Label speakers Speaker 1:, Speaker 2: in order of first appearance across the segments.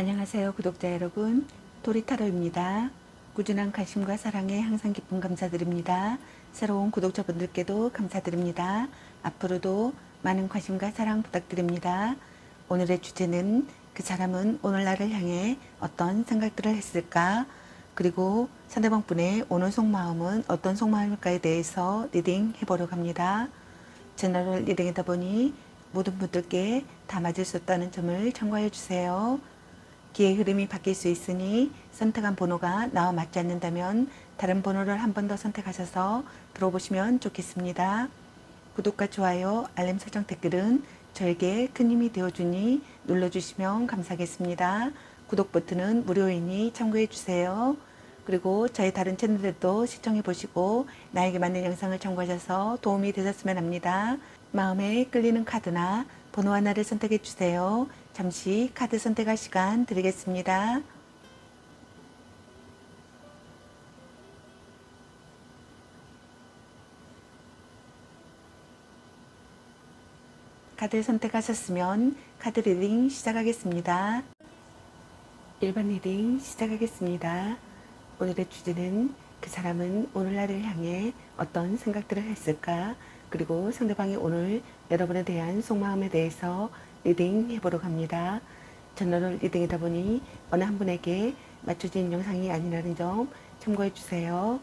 Speaker 1: 안녕하세요, 구독자 여러분. 도리타로입니다. 꾸준한 관심과 사랑에 항상 기쁨 감사드립니다. 새로운 구독자분들께도 감사드립니다. 앞으로도 많은 관심과 사랑 부탁드립니다. 오늘의 주제는 그 사람은 오늘 나를 향해 어떤 생각들을 했을까? 그리고 상대방 분의 오늘 속마음은 어떤 속마음일까에 대해서 리딩 해보려고 합니다. 제너럴 리딩이다 보니 모든 분들께 다 맞을 수 없다는 점을 참고해 주세요. 기의 흐름이 바뀔 수 있으니 선택한 번호가 나와 맞지 않는다면 다른 번호를 한 번 더 선택하셔서 들어보시면 좋겠습니다. 구독과 좋아요, 알림 설정, 댓글은 저에게 큰 힘이 되어주니 눌러주시면 감사하겠습니다. 구독 버튼은 무료이니 참고해 주세요. 그리고 저희 다른 채널들도 시청해 보시고 나에게 맞는 영상을 참고하셔서 도움이 되셨으면 합니다. 마음에 끌리는 카드나 번호 하나를 선택해 주세요. 잠시 카드 선택할 시간 드리겠습니다. 카드 선택하셨으면 카드 리딩 시작하겠습니다. 1번 리딩 시작하겠습니다. 오늘의 주제는 그 사람은 오늘 나를 향해 어떤 생각들을 했을까? 그리고 상대방이 오늘 여러분에 대한 속마음에 대해서 리딩 해보려고 합니다. 전널 리딩이다 보니 어느 한 분에게 맞춰진 영상이 아니라는 점 참고해 주세요.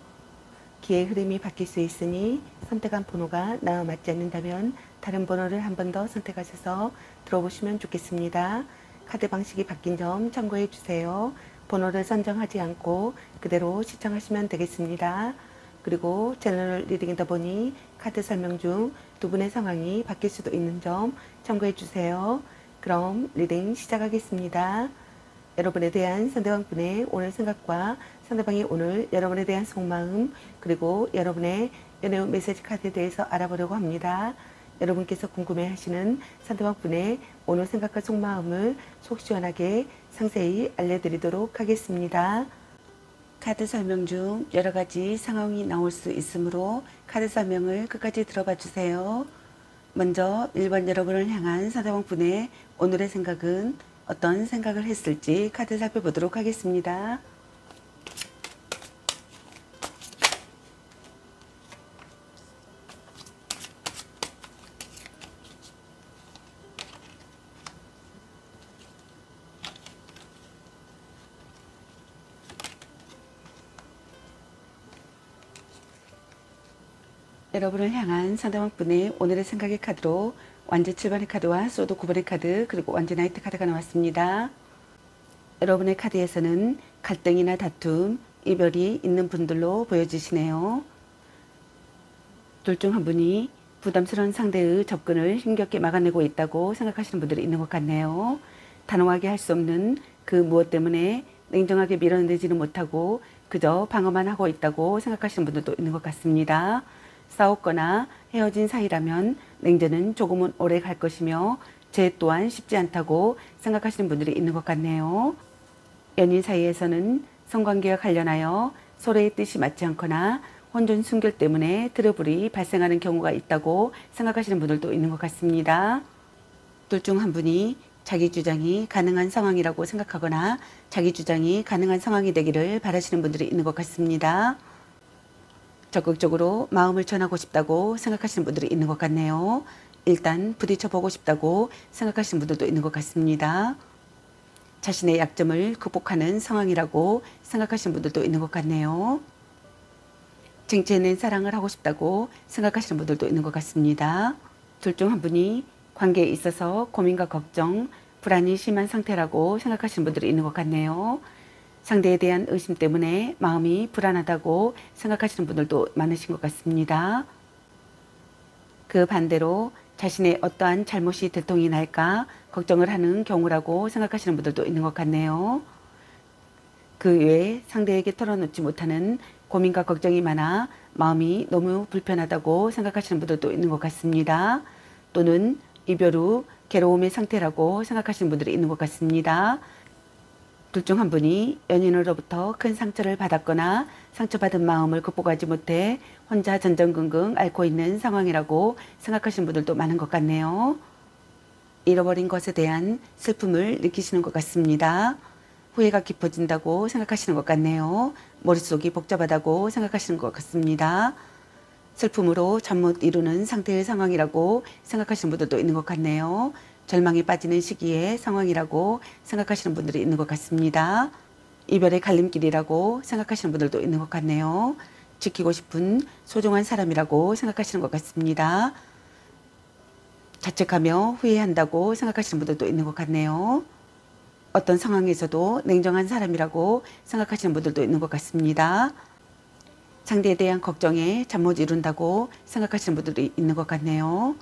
Speaker 1: 기의 흐름이 바뀔 수 있으니 선택한 번호가 나와 맞지 않는다면 다른 번호를 한 번 더 선택하셔서 들어보시면 좋겠습니다. 카드 방식이 바뀐 점 참고해 주세요. 번호를 선정하지 않고 그대로 시청하시면 되겠습니다. 그리고 제너럴 리딩이다 보니 카드 설명 중 두 분의 상황이 바뀔 수도 있는 점 참고해 주세요. 그럼 리딩 시작하겠습니다. 여러분에 대한 상대방 분의 오늘 생각과 상대방이 오늘 여러분에 대한 속마음, 그리고 여러분의 연애 메시지 카드에 대해서 알아보려고 합니다. 여러분께서 궁금해하시는 상대방 분의 오늘 생각과 속마음을 속 시원하게 상세히 알려드리도록 하겠습니다. 카드 설명 중 여러 가지 상황이 나올 수 있으므로 카드 설명을 끝까지 들어봐 주세요. 먼저 1번 여러분을 향한 상대방 분의 오늘의 생각은 어떤 생각을 했을지 카드 살펴보도록 하겠습니다. 여러분을 향한 상대방 분의 오늘의 생각의 카드로 완전 7번의 카드와 소드 9번의 카드, 그리고 완전 나이트 카드가 나왔습니다. 여러분의 카드에서는 갈등이나 다툼, 이별이 있는 분들로 보여지시네요. 둘 중 한 분이 부담스러운 상대의 접근을 힘겹게 막아내고 있다고 생각하시는 분들이 있는 것 같네요. 단호하게 할 수 없는 그 무엇 때문에 냉정하게 밀어내지는 못하고 그저 방어만 하고 있다고 생각하시는 분들도 있는 것 같습니다. 싸웠거나 헤어진 사이라면 냉전은 조금은 오래 갈 것이며 재 또한 쉽지 않다고 생각하시는 분들이 있는 것 같네요. 연인 사이에서는 성관계와 관련하여 서로의 뜻이 맞지 않거나 혼전 순결 때문에 트러블이 발생하는 경우가 있다고 생각하시는 분들도 있는 것 같습니다. 둘 중 한 분이 자기 주장이 가능한 상황이라고 생각하거나 자기 주장이 가능한 상황이 되기를 바라시는 분들이 있는 것 같습니다. 적극적으로 마음을 전하고 싶다고 생각하시는 분들이 있는 것 같네요. 일단 부딪혀 보고 싶다고 생각하시는 분들도 있는 것 같습니다. 자신의 약점을 극복하는 상황이라고 생각하시는 분들도 있는 것 같네요. 쟁취해낸 사랑을 하고 싶다고 생각하시는 분들도 있는 것 같습니다. 둘 중 한 분이 관계에 있어서 고민과 걱정, 불안이 심한 상태라고 생각하시는 분들이 있는 것 같네요. 상대에 대한 의심 때문에 마음이 불안하다고 생각하시는 분들도 많으신 것 같습니다. 그 반대로 자신의 어떠한 잘못이 들통이 날까 걱정을 하는 경우라고 생각하시는 분들도 있는 것 같네요. 그 외에 상대에게 털어놓지 못하는 고민과 걱정이 많아 마음이 너무 불편하다고 생각하시는 분들도 있는 것 같습니다. 또는 이별 후 괴로움의 상태라고 생각하시는 분들이 있는 것 같습니다. 둘 중 한 분이 연인으로부터 큰 상처를 받았거나 상처받은 마음을 극복하지 못해 혼자 전전긍긍 앓고 있는 상황이라고 생각하시는 분들도 많은 것 같네요. 잃어버린 것에 대한 슬픔을 느끼시는 것 같습니다. 후회가 깊어진다고 생각하시는 것 같네요. 머릿속이 복잡하다고 생각하시는 것 같습니다. 슬픔으로 잠 못 이루는 상태의 상황이라고 생각하시는 분들도 있는 것 같네요. 절망에 빠지는 시기의 상황이라고 생각하시는 분들이 있는 것 같습니다. 이별의 갈림길이라고 생각하시는 분들도 있는 것 같네요. 지키고 싶은 소중한 사람이라고 생각하시는 것 같습니다. 자책하며 후회한다고 생각하시는 분들도 있는 것 같네요. 어떤 상황에서도 냉정한 사람이라고 생각하시는 분들도 있는 것 같습니다. 상대에 대한 걱정에 잠 못 이룬다고 생각하시는 분들이 있는 것 같네요.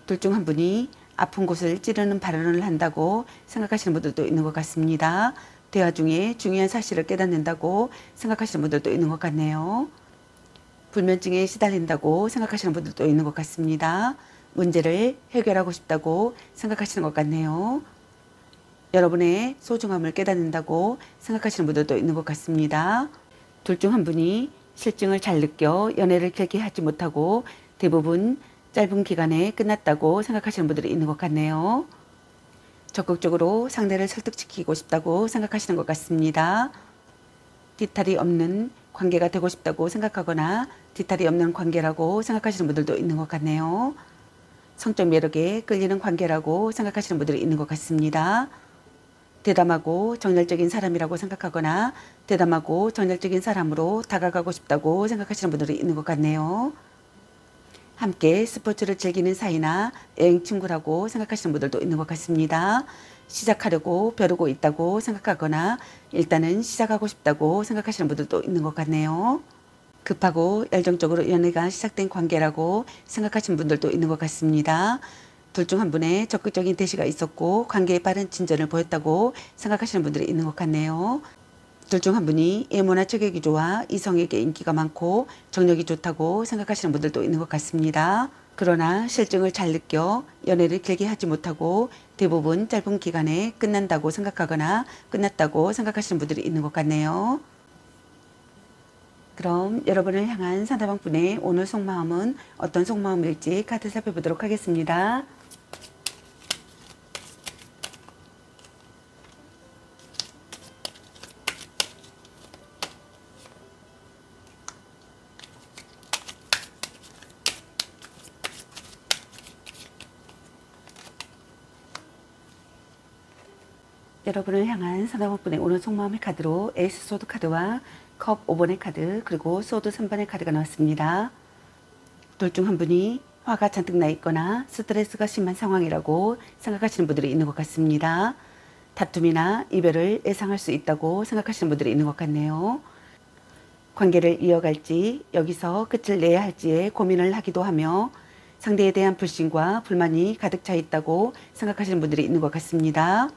Speaker 1: 둘 중 한 분이 아픈 곳을 찌르는 발언을 한다고 생각하시는 분들도 있는 것 같습니다. 대화 중에 중요한 사실을 깨닫는다고 생각하시는 분들도 있는 것 같네요. 불면증에 시달린다고 생각하시는 분들도 있는 것 같습니다. 문제를 해결하고 싶다고 생각하시는 것 같네요. 여러분의 소중함을 깨닫는다고 생각하시는 분들도 있는 것 같습니다. 둘 중 한 분이 실증을 잘 느껴 연애를 길게 하지 못하고 대부분 짧은 기간에 끝났다고 생각하시는 분들이 있는 것 같네요. 적극적으로 상대를 설득시키고 싶다고 생각하시는 것 같습니다. 뒤탈이 없는 관계가 되고 싶다고 생각하거나 뒤탈이 없는 관계라고 생각하시는 분들도 있는 것 같네요. 성적 매력에 끌리는 관계라고 생각하시는 분들이 있는 것 같습니다. 대담하고 정열적인 사람이라고 생각하거나 대담하고 정열적인 사람으로 다가가고 싶다고 생각하시는 분들이 있는 것 같네요. 함께 스포츠를 즐기는 사이나 여행 친구라고 생각하시는 분들도 있는 것 같습니다. 시작하려고 벼르고 있다고 생각하거나 일단은 시작하고 싶다고 생각하시는 분들도 있는 것 같네요. 급하고 열정적으로 연애가 시작된 관계라고 생각하시는 분들도 있는 것 같습니다. 둘 중 한 분의 적극적인 대시가 있었고 관계에 빠른 진전을 보였다고 생각하시는 분들이 있는 것 같네요. 둘 중 한 분이 외모나 체격이 좋아 이성에게 인기가 많고 정력이 좋다고 생각하시는 분들도 있는 것 같습니다. 그러나 실증을 잘 느껴 연애를 길게 하지 못하고 대부분 짧은 기간에 끝난다고 생각하거나 끝났다고 생각하시는 분들이 있는 것 같네요. 그럼 여러분을 향한 상대방 분의 오늘 속마음은 어떤 속마음일지 카드 살펴보도록 하겠습니다. 여러분을 향한 상대방 분의 오늘 속마음의 카드로 에이스 소드 카드와 컵 5번의 카드 그리고 소드 3번의 카드가 나왔습니다. 둘 중 한 분이 화가 잔뜩 나 있거나 스트레스가 심한 상황이라고 생각하시는 분들이 있는 것 같습니다. 다툼이나 이별을 예상할 수 있다고 생각하시는 분들이 있는 것 같네요. 관계를 이어갈지 여기서 끝을 내야 할지에 고민을 하기도 하며 상대에 대한 불신과 불만이 가득 차 있다고 생각하시는 분들이 있는 것 같습니다.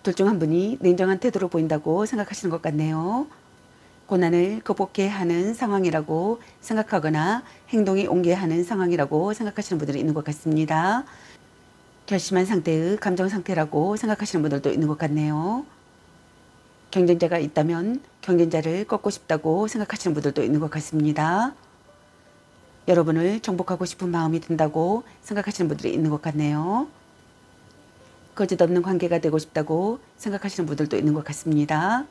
Speaker 1: 둘 중 한 분이 냉정한 태도로 보인다고 생각하시는 것 같네요. 고난을 극복해야 하는 상황이라고 생각하거나 행동이 옮겨야 하는 상황이라고 생각하시는 분들이 있는 것 같습니다. 결심한 상태의 감정 상태라고 생각하시는 분들도 있는 것 같네요. 경쟁자가 있다면 경쟁자를 꺾고 싶다고 생각하시는 분들도 있는 것 같습니다. 여러분을 정복하고 싶은 마음이 든다고 생각하시는 분들이 있는 것 같네요. 거짓없는 관계가 되고 싶다고 생각하시는 분들도 있는 것 같습니다.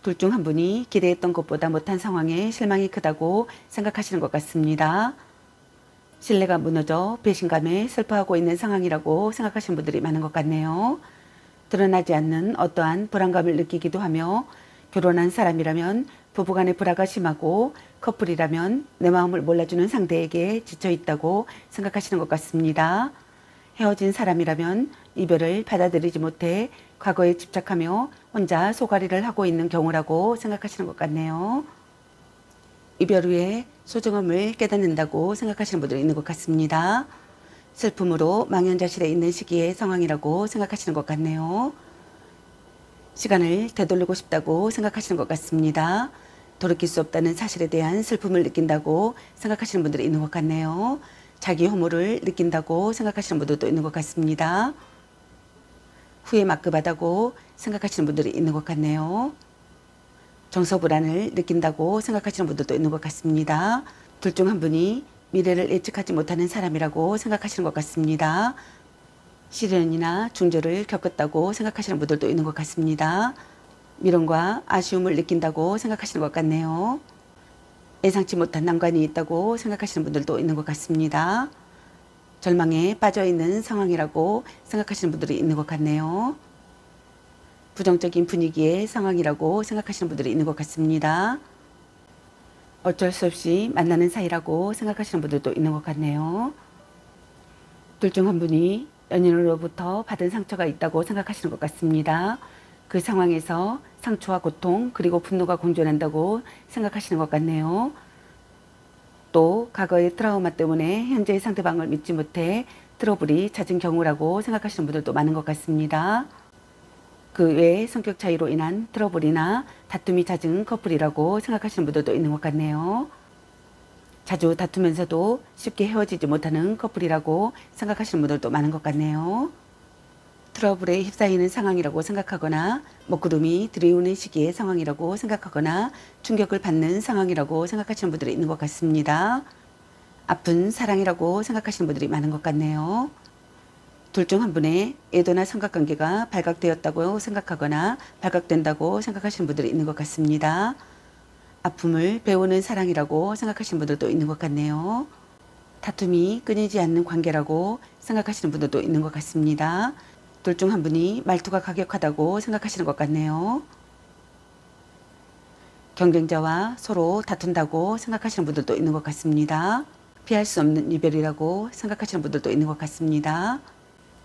Speaker 1: 둘 중 한 분이 기대했던 것보다 못한 상황에 실망이 크다고 생각하시는 것 같습니다. 신뢰가 무너져 배신감에 슬퍼하고 있는 상황이라고 생각하시는 분들이 많은 것 같네요. 드러나지 않는 어떠한 불안감을 느끼기도 하며 결혼한 사람이라면 부부간의 불화가 심하고 커플이라면 내 마음을 몰라주는 상대에게 지쳐있다고 생각하시는 것 같습니다. 헤어진 사람이라면 이별을 받아들이지 못해 과거에 집착하며 혼자 소가리를 하고 있는 경우라고 생각하시는 것 같네요. 이별 후에 소중함을 깨닫는다고 생각하시는 분들이 있는 것 같습니다. 슬픔으로 망연자실해 있는 시기의 상황이라고 생각하시는 것 같네요. 시간을 되돌리고 싶다고 생각하시는 것 같습니다. 돌이킬 수 없다는 사실에 대한 슬픔을 느낀다고 생각하시는 분들이 있는 것 같네요. 자기 혐오를 느낀다고 생각하시는 분들도 있는 것 같습니다. 후회 막급하다고 생각하시는 분들이 있는 것 같네요. 정서불안을 느낀다고 생각하시는 분들도 있는 것 같습니다. 둘 중 한 분이 미래를 예측하지 못하는 사람이라고 생각하시는 것 같습니다. 시련이나 중절을 겪었다고 생각하시는 분들도 있는 것 같습니다. 미련과 아쉬움을 느낀다고 생각하시는 것 같네요. 예상치 못한 난관이 있다고 생각하시는 분들도 있는 것 같습니다. 절망에 빠져있는 상황이라고 생각하시는 분들이 있는 것 같네요. 부정적인 분위기의 상황이라고 생각하시는 분들이 있는 것 같습니다. 어쩔 수 없이 만나는 사이라고 생각하시는 분들도 있는 것 같네요. 둘 중 한 분이 연인으로부터 받은 상처가 있다고 생각하시는 것 같습니다. 그 상황에서 상처와 고통 그리고 분노가 공존한다고 생각하시는 것 같네요. 또 과거의 트라우마 때문에 현재의 상대방을 믿지 못해 트러블이 잦은 경우라고 생각하시는 분들도 많은 것 같습니다. 그 외에 성격 차이로 인한 트러블이나 다툼이 잦은 커플이라고 생각하시는 분들도 있는 것 같네요. 자주 다투면서도 쉽게 헤어지지 못하는 커플이라고 생각하시는 분들도 많은 것 같네요. 트러블에 휩싸이는 상황이라고 생각하거나 먹구름이 들이오는 시기의 상황이라고 생각하거나 충격을 받는 상황이라고 생각하시는 분들이 있는 것 같습니다. 아픈 사랑이라고 생각하시는 분들이 많은 것 같네요. 둘 중 한 분의 애도나 삼각관계가 발각되었다고 생각하거나 발각된다고 생각하시는 분들이 있는 것 같습니다. 아픔을 배우는 사랑이라고 생각하시는 분들도 있는 것 같네요. 다툼이 끊이지 않는 관계라고 생각하시는 분들도 있는 것 같습니다. 둘 중 한 분이 말투가 가격하다고 생각하시는 것 같네요. 경쟁자와 서로 다툰다고 생각하시는 분들도 있는 것 같습니다. 피할 수 없는 이별이라고 생각하시는 분들도 있는 것 같습니다.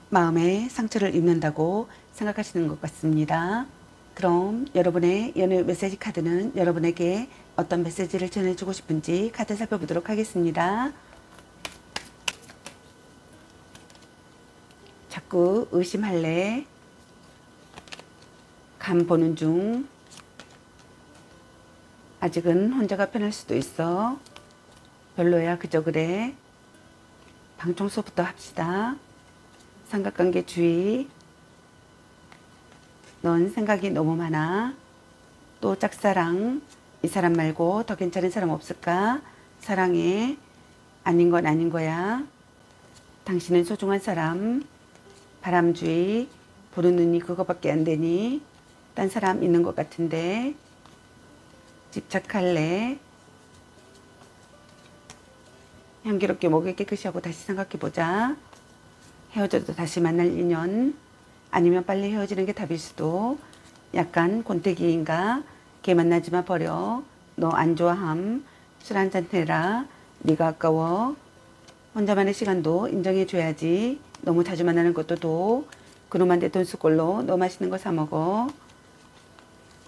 Speaker 1: 마음에 상처를 입는다고 생각하시는 것 같습니다. 그럼 여러분의 연애 메시지 카드는 여러분에게 어떤 메시지를 전해주고 싶은지 카드 살펴보도록 하겠습니다. 자꾸 의심할래. 간 보는 중. 아직은 혼자가 편할 수도 있어. 별로야 그저 그래. 방 청소부터 합시다. 삼각관계 주의. 넌 생각이 너무 많아. 또 짝사랑. 이 사람 말고 더 괜찮은 사람 없을까? 사랑해. 아닌 건 아닌 거야. 당신은 소중한 사람. 바람주의. 보는 눈이 그거밖에 안 되니? 딴 사람 있는 것 같은데. 집착할래. 향기롭게 목을 깨끗이 하고 다시 생각해보자. 헤어져도 다시 만날 인연. 아니면 빨리 헤어지는 게 답일 수도. 약간 권태기인가. 걔 만나지마 버려. 너 안 좋아함. 술 한잔 해라. 네가 아까워. 혼자만의 시간도 인정해줘야지. 너무 자주 만나는 것도 도. 그놈한테 돈 쓸 걸로 너 맛있는 거 사 먹어.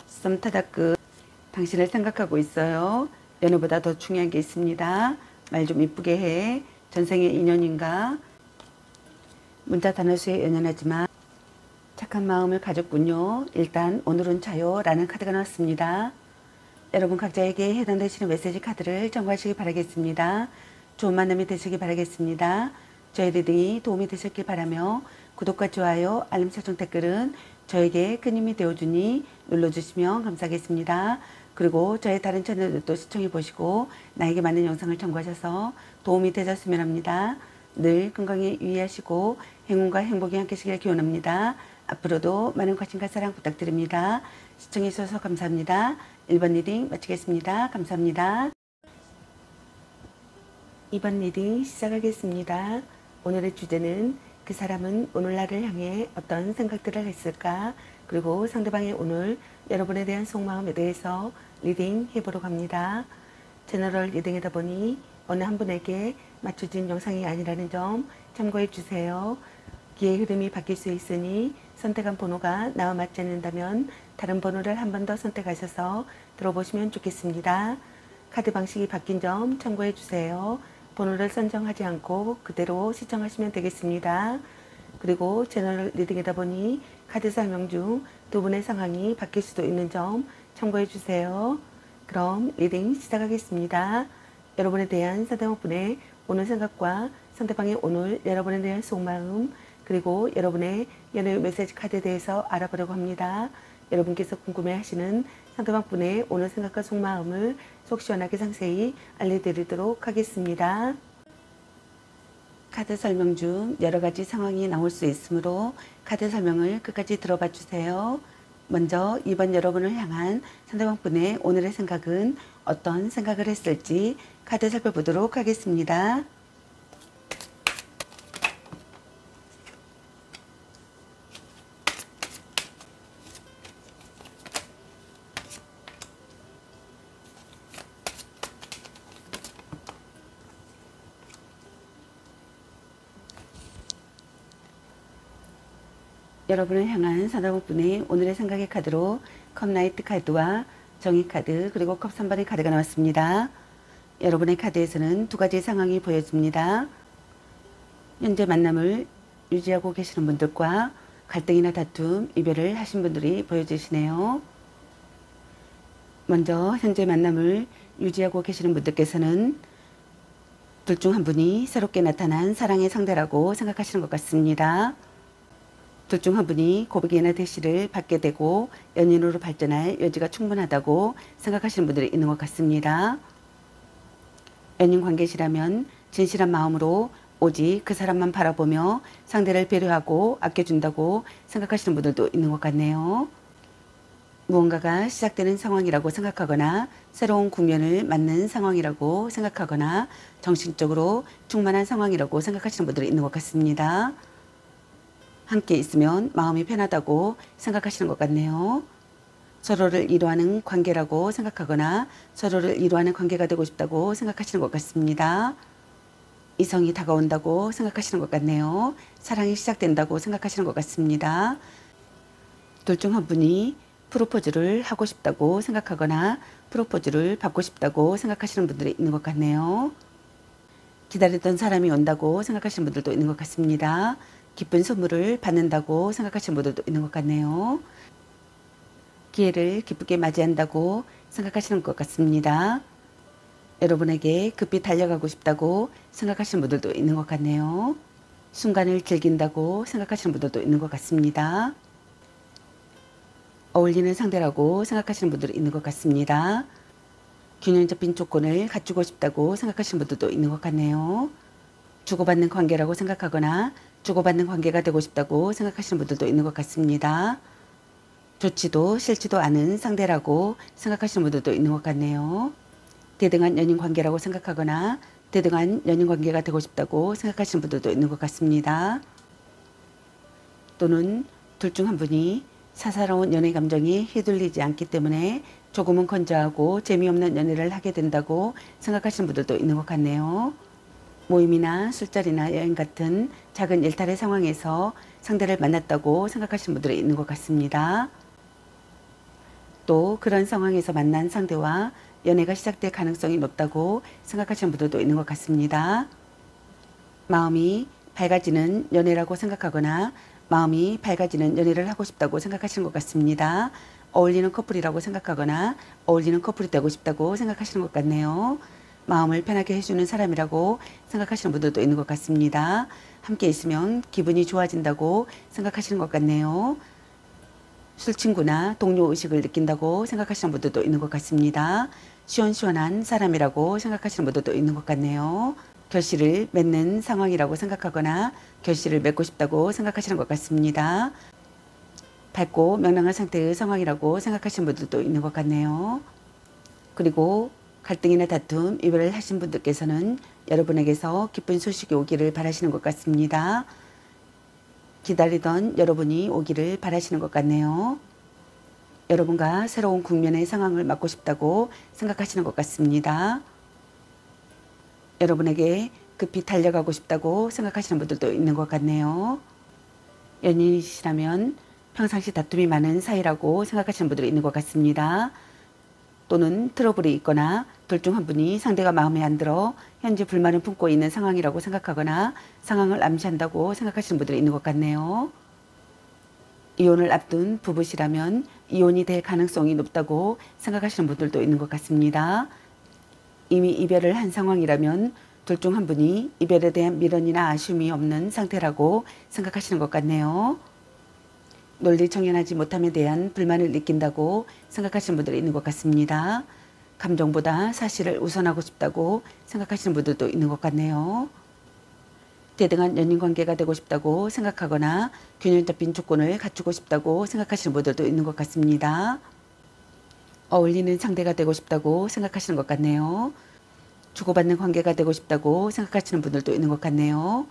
Speaker 1: 썸 타다 끝. 당신을 생각하고 있어요. 연애보다 더 중요한 게 있습니다. 말 좀 이쁘게 해. 전생의 인연인가. 문자 단어수에 연연하지만 착한 마음을 가졌군요. 일단 오늘은 자요 라는 카드가 나왔습니다. 여러분 각자에게 해당되시는 메시지 카드를 참고하시기 바라겠습니다. 좋은 만남이 되시기 바라겠습니다. 저희 리딩이 도움이 되셨길 바라며 구독과 좋아요, 알림 설정 댓글은 저에게 큰 힘이 되어주니 눌러주시면 감사하겠습니다. 그리고 저의 다른 채널들도 시청해 보시고 나에게 맞는 영상을 참고하셔서 도움이 되셨으면 합니다. 늘 건강에 유의하시고 행운과 행복이 함께 하시길 기원합니다. 앞으로도 많은 관심과 사랑 부탁드립니다. 시청해 주셔서 감사합니다. 1번 리딩 마치겠습니다. 감사합니다. 2번 리딩 시작하겠습니다. 오늘의 주제는 그 사람은 오늘 나를 향해 어떤 생각들을 했을까? 그리고 상대방의 오늘 여러분에 대한 속마음에 대해서 리딩 해보려고 합니다. 제너럴 리딩이다 보니 어느 한 분에게 맞춰진 영상이 아니라는 점 참고해 주세요. 기의 흐름이 바뀔 수 있으니 선택한 번호가 나와 맞지 않는다면 다른 번호를 한 번 더 선택하셔서 들어보시면 좋겠습니다. 카드 방식이 바뀐 점 참고해 주세요. 번호를 선정하지 않고 그대로 시청하시면 되겠습니다. 그리고 채널 리딩이다 보니 카드 설명 중 두 분의 상황이 바뀔 수도 있는 점 참고해 주세요. 그럼 리딩 시작하겠습니다. 여러분에 대한 상대방분의 오늘 생각과 상대방의 오늘 여러분에 대한 속마음 그리고 여러분의 연애 메시지 카드에 대해서 알아보려고 합니다. 여러분께서 궁금해하시는 상대방분의 오늘 생각과 속마음을 속 시원하게 상세히 알려드리도록 하겠습니다. 카드 설명 중 여러 가지 상황이 나올 수 있으므로 카드 설명을 끝까지 들어봐 주세요. 먼저 이번 여러분을 향한 상대방 분의 오늘의 생각은 어떤 생각을 했을지 카드 살펴보도록 하겠습니다. 여러분을 향한 상대방분의 오늘의 생각의 카드로 컵라이트 카드와 정의 카드 그리고 컵 3번의 카드가 나왔습니다. 여러분의 카드에서는 두 가지 상황이 보여집니다. 현재 만남을 유지하고 계시는 분들과 갈등이나 다툼, 이별을 하신 분들이 보여지시네요. 먼저 현재 만남을 유지하고 계시는 분들께서는 둘 중 한 분이 새롭게 나타난 사랑의 상대라고 생각하시는 것 같습니다. 둘 중 한 분이 고백이나 대시를 받게 되고 연인으로 발전할 여지가 충분하다고 생각하시는 분들이 있는 것 같습니다. 연인 관계시라면 진실한 마음으로 오직 그 사람만 바라보며 상대를 배려하고 아껴준다고 생각하시는 분들도 있는 것 같네요. 무언가가 시작되는 상황이라고 생각하거나 새로운 국면을 맞는 상황이라고 생각하거나 정신적으로 충만한 상황이라고 생각하시는 분들이 있는 것 같습니다. 함께 있으면 마음이 편하다고 생각하시는 것 같네요. 서로를 위로하는 관계라고 생각하거나 서로를 위로하는 관계가 되고 싶다고 생각하시는 것 같습니다. 이성이 다가온다고 생각하시는 것 같네요. 사랑이 시작된다고 생각하시는 것 같습니다. 둘 중 한 분이 프로포즈를 하고 싶다고 생각하거나 프로포즈를 받고 싶다고 생각하시는 분들이 있는 것 같네요. 기다렸던 사람이 온다고 생각하시는 분들도 있는 것 같습니다. 기쁜 선물을 받는다고 생각하시는 분들도 있는 것 같네요. 기회를 기쁘게 맞이한다고 생각하시는 것 같습니다. 여러분에게 급히 달려가고 싶다고 생각하시는 분들도 있는 것 같네요. 순간을 즐긴다고 생각하시는 분들도 있는 것 같습니다. 어울리는 상대라고 생각하시는 분들이 있는 것 같습니다. 균형 잡힌 조건을 갖추고 싶다고 생각하시는 분들도 있는 것 같네요. 주고받는 관계라고 생각하거나 주고받는 관계가 되고 싶다고 생각하시는 분들도 있는 것 같습니다. 좋지도 싫지도 않은 상대라고 생각하시는 분들도 있는 것 같네요. 대등한 연인 관계라고 생각하거나 대등한 연인 관계가 되고 싶다고 생각하시는 분들도 있는 것 같습니다. 또는 둘 중 한 분이 사사로운 연애 감정이 휘둘리지 않기 때문에 조금은 건조하고 재미없는 연애를 하게 된다고 생각하시는 분들도 있는 것 같네요. 모임이나 술자리나 여행 같은 작은 일탈의 상황에서 상대를 만났다고 생각하시는 분들이 있는 것 같습니다. 또 그런 상황에서 만난 상대와 연애가 시작될 가능성이 높다고 생각하시는 분들도 있는 것 같습니다. 마음이 밝아지는 연애라고 생각하거나 마음이 밝아지는 연애를 하고 싶다고 생각하시는 것 같습니다. 어울리는 커플이라고 생각하거나 어울리는 커플이 되고 싶다고 생각하시는 것 같네요. 마음을 편하게 해주는 사람이라고 생각하시는 분들도 있는 것 같습니다. 함께 있으면 기분이 좋아진다고 생각하시는 것 같네요. 술친구나 동료 의식을 느낀다고 생각하시는 분들도 있는 것 같습니다. 시원시원한 사람이라고 생각하시는 분들도 있는 것 같네요. 결실을 맺는 상황이라고 생각하거나 결실을 맺고 싶다고 생각하시는 것 같습니다. 밝고 명랑한 상태의 상황이라고 생각하시는 분들도 있는 것 같네요. 그리고 갈등이나 다툼, 이별을 하신 분들께서는 여러분에게서 기쁜 소식이 오기를 바라시는 것 같습니다. 기다리던 여러분이 오기를 바라시는 것 같네요. 여러분과 새로운 국면의 상황을 맞고 싶다고 생각하시는 것 같습니다. 여러분에게 급히 달려가고 싶다고 생각하시는 분들도 있는 것 같네요. 연인이시라면 평상시 다툼이 많은 사이라고 생각하시는 분들이 있는 것 같습니다. 또는 트러블이 있거나 둘 중 한 분이 상대가 마음에 안 들어 현재 불만을 품고 있는 상황이라고 생각하거나 상황을 암시한다고 생각하시는 분들이 있는 것 같네요. 이혼을 앞둔 부부시라면 이혼이 될 가능성이 높다고 생각하시는 분들도 있는 것 같습니다. 이미 이별을 한 상황이라면 둘 중 한 분이 이별에 대한 미련이나 아쉬움이 없는 상태라고 생각하시는 것 같네요. 논리 정연하지 못함에 대한 불만을 느낀다고 생각하시는 분들이 있는 것 같습니다. 감정보다 사실을 우선하고 싶다고 생각하시는 분들도 있는 것 같네요. 대등한 연인관계가 되고 싶다고 생각하거나 균형 잡힌 조건을 갖추고 싶다고 생각하시는 분들도 있는 것 같습니다. 어울리는 상대가 되고 싶다고 생각하시는 것 같네요. 주고받는 관계가 되고 싶다고 생각하시는 분들도 있는 것 같네요.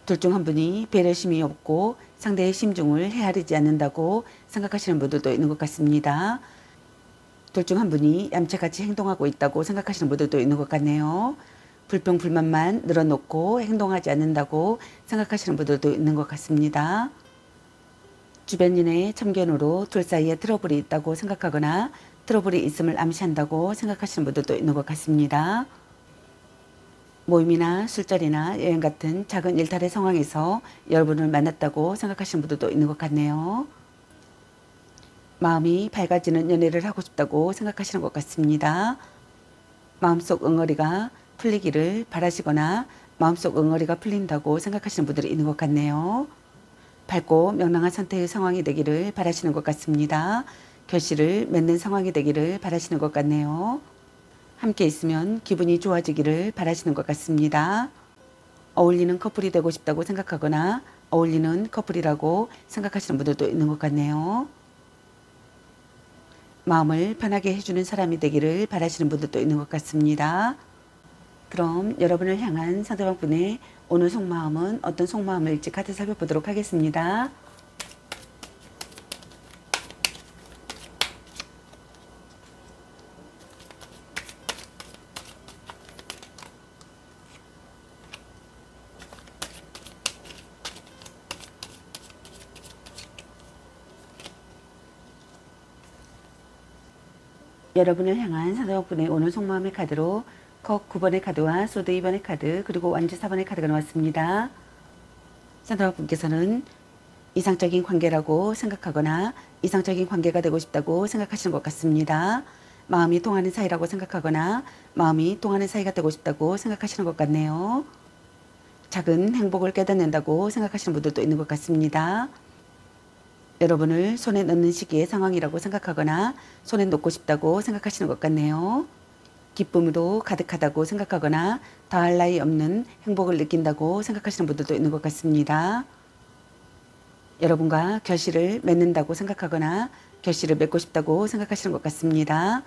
Speaker 1: 둘 중 한 분이 배려심이 없고 상대의 심중을 헤아리지 않는다고 생각하시는 분들도 있는 것 같습니다. 둘 중 한 분이 얌체같이 행동하고 있다고 생각하시는 분들도 있는 것 같네요. 불평불만만 늘어놓고 행동하지 않는다고 생각하시는 분들도 있는 것 같습니다. 주변인의 참견으로 둘 사이에 트러블이 있다고 생각하거나 트러블이 있음을 암시한다고 생각하시는 분들도 있는 것 같습니다. 모임이나 술자리나 여행 같은 작은 일탈의 상황에서 여러분을 만났다고 생각하시는 분들도 있는 것 같네요. 마음이 밝아지는 연애를 하고 싶다고 생각하시는 것 같습니다. 마음속 응어리가 풀리기를 바라시거나 마음속 응어리가 풀린다고 생각하시는 분들이 있는 것 같네요. 밝고 명랑한 선택의 상황이 되기를 바라시는 것 같습니다. 결실을 맺는 상황이 되기를 바라시는 것 같네요. 함께 있으면 기분이 좋아지기를 바라시는 것 같습니다. 어울리는 커플이 되고 싶다고 생각하거나 어울리는 커플이라고 생각하시는 분들도 있는 것 같네요. 마음을 편하게 해주는 사람이 되기를 바라시는 분들도 있는 것 같습니다. 그럼 여러분을 향한 상대방 분의 오늘 속마음은 어떤 속마음일지 카드 살펴보도록 하겠습니다. 여러분을 향한 상대방 분의 오늘 속마음의 카드로 컵 9번의 카드와 소드 2번의 카드 그리고 완주 4번의 카드가 나왔습니다. 상대방 분께서는 이상적인 관계라고 생각하거나 이상적인 관계가 되고 싶다고 생각하시는 것 같습니다. 마음이 통하는 사이라고 생각하거나 마음이 통하는 사이가 되고 싶다고 생각하시는 것 같네요. 작은 행복을 깨닫는다고 생각하시는 분들도 있는 것 같습니다. 여러분을 손에 넣는 시기의 상황이라고 생각하거나 손에 놓고 싶다고 생각하시는 것 같네요. 기쁨으로 가득하다고 생각하거나 더할 나위 없는 행복을 느낀다고 생각하시는 분들도 있는 것 같습니다. 여러분과 결실을 맺는다고 생각하거나 결실을 맺고 싶다고 생각하시는 것 같습니다.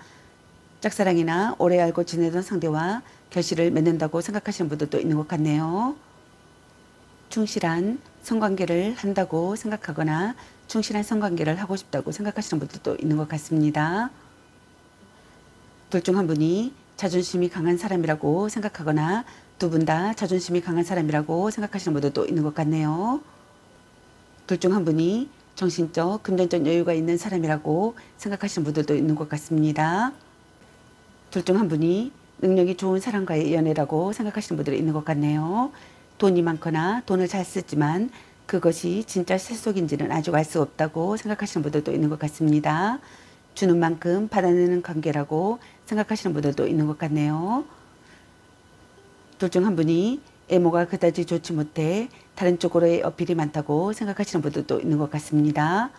Speaker 1: 짝사랑이나 오래 알고 지내던 상대와 결실을 맺는다고 생각하시는 분들도 있는 것 같네요. 충실한 성관계를 한다고 생각하거나 충실한 성관계를 하고 싶다고 생각하시는 분들도 있는 것 같습니다. 둘 중 한 분이 자존심이 강한 사람이라고 생각하거나 두 분 다 자존심이 강한 사람이라고 생각하시는 분들도 있는 것 같네요. 둘 중 한 분이 정신적, 금전적 여유가 있는 사람이라고 생각하시는 분들도 있는 것 같습니다. 둘 중 한 분이 능력이 좋은 사람과의 연애라고 생각하시는 분들이 있는 것 같네요. 돈이 많거나 돈을 잘 쓰지만 그것이 진짜 세속인지는 아직 알 수 없다고 생각하시는 분들도 있는 것 같습니다. 주는 만큼 받아내는 관계라고 생각하시는 분들도 있는 것 같네요. 둘 중 한 분이 외모가 그다지 좋지 못해 다른 쪽으로의 어필이 많다고 생각하시는 분들도 있는 것 같습니다.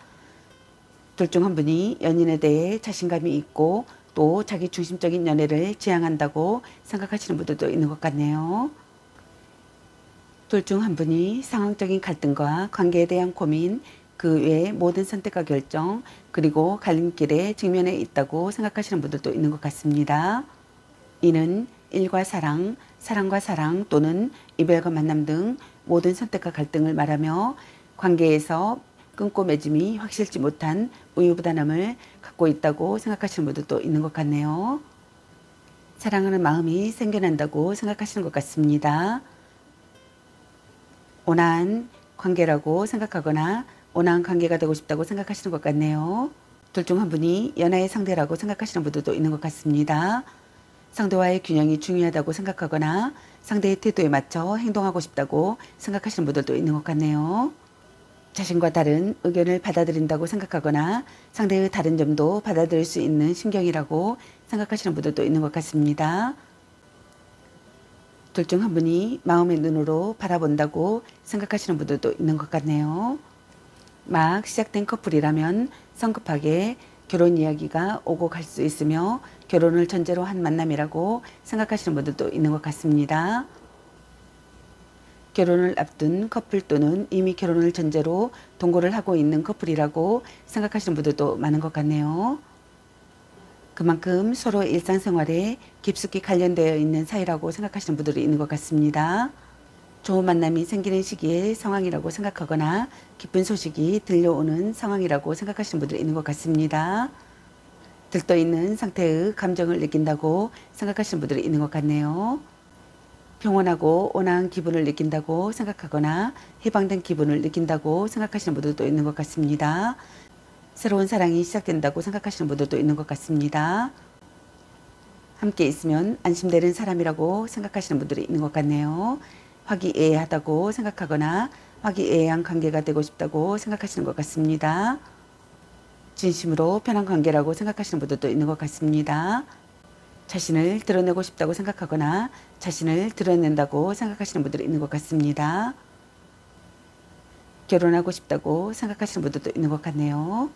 Speaker 1: 둘 중 한 분이 연인에 대해 자신감이 있고 또 자기 중심적인 연애를 지향한다고 생각하시는 분들도 있는 것 같네요. 둘 중 한 분이 상황적인 갈등과 관계에 대한 고민, 그 외의 모든 선택과 결정, 그리고 갈림길에 직면해 있다고 생각하시는 분들도 있는 것 같습니다. 이는 일과 사랑, 사랑과 사랑 또는 이별과 만남 등 모든 선택과 갈등을 말하며 관계에서 끊고 맺음이 확실치 못한 우유부단함을 갖고 있다고 생각하시는 분들도 있는 것 같네요. 사랑하는 마음이 생겨난다고 생각하시는 것 같습니다. 온화한 관계라고 생각하거나 온화한 관계가 되고 싶다고 생각하시는 것 같네요. 둘 중 한 분이 연하의 상대라고 생각하시는 분들도 있는 것 같습니다. 상대와의 균형이 중요하다고 생각하거나 상대의 태도에 맞춰 행동하고 싶다고 생각하시는 분들도 있는 것 같네요. 자신과 다른 의견을 받아들인다고 생각하거나 상대의 다른 점도 받아들일 수 있는 심경이라고 생각하시는 분들도 있는 것 같습니다. 둘 중 한 분이 마음의 눈으로 바라본다고 생각하시는 분들도 있는 것 같네요. 막 시작된 커플이라면 성급하게 결혼 이야기가 오고 갈 수 있으며 결혼을 전제로 한 만남이라고 생각하시는 분들도 있는 것 같습니다. 결혼을 앞둔 커플 또는 이미 결혼을 전제로 동거를 하고 있는 커플이라고 생각하시는 분들도 많은 것 같네요. 그만큼 서로 일상생활에 깊숙이 관련되어 있는 사이라고 생각하시는 분들이 있는 것 같습니다. 좋은 만남이 생기는 시기의 상황이라고 생각하거나 기쁜 소식이 들려오는 상황이라고 생각하시는 분들이 있는 것 같습니다. 들떠있는 상태의 감정을 느낀다고 생각하시는 분들이 있는 것 같네요. 평온하고 온화한 기분을 느낀다고 생각하거나 해방된 기분을 느낀다고 생각하시는 분들도 있는 것 같습니다. 새로운 사랑이 시작된다고 생각하시는 분들도 있는 것 같습니다. 함께 있으면 안심되는 사람이라고 생각하시는 분들이 있는 것 같네요. 화기애애하다고 생각하거나 화기애애한 관계가 되고 싶다고 생각하시는 것 같습니다. 진심으로 편한 관계라고 생각하시는 분들도 있는 것 같습니다. 자신을 드러내고 싶다고 생각하거나 자신을 드러낸다고 생각하시는 분들이 있는 것 같습니다. 결혼하고 싶다고 생각하시는 분들도 있는 것 같네요.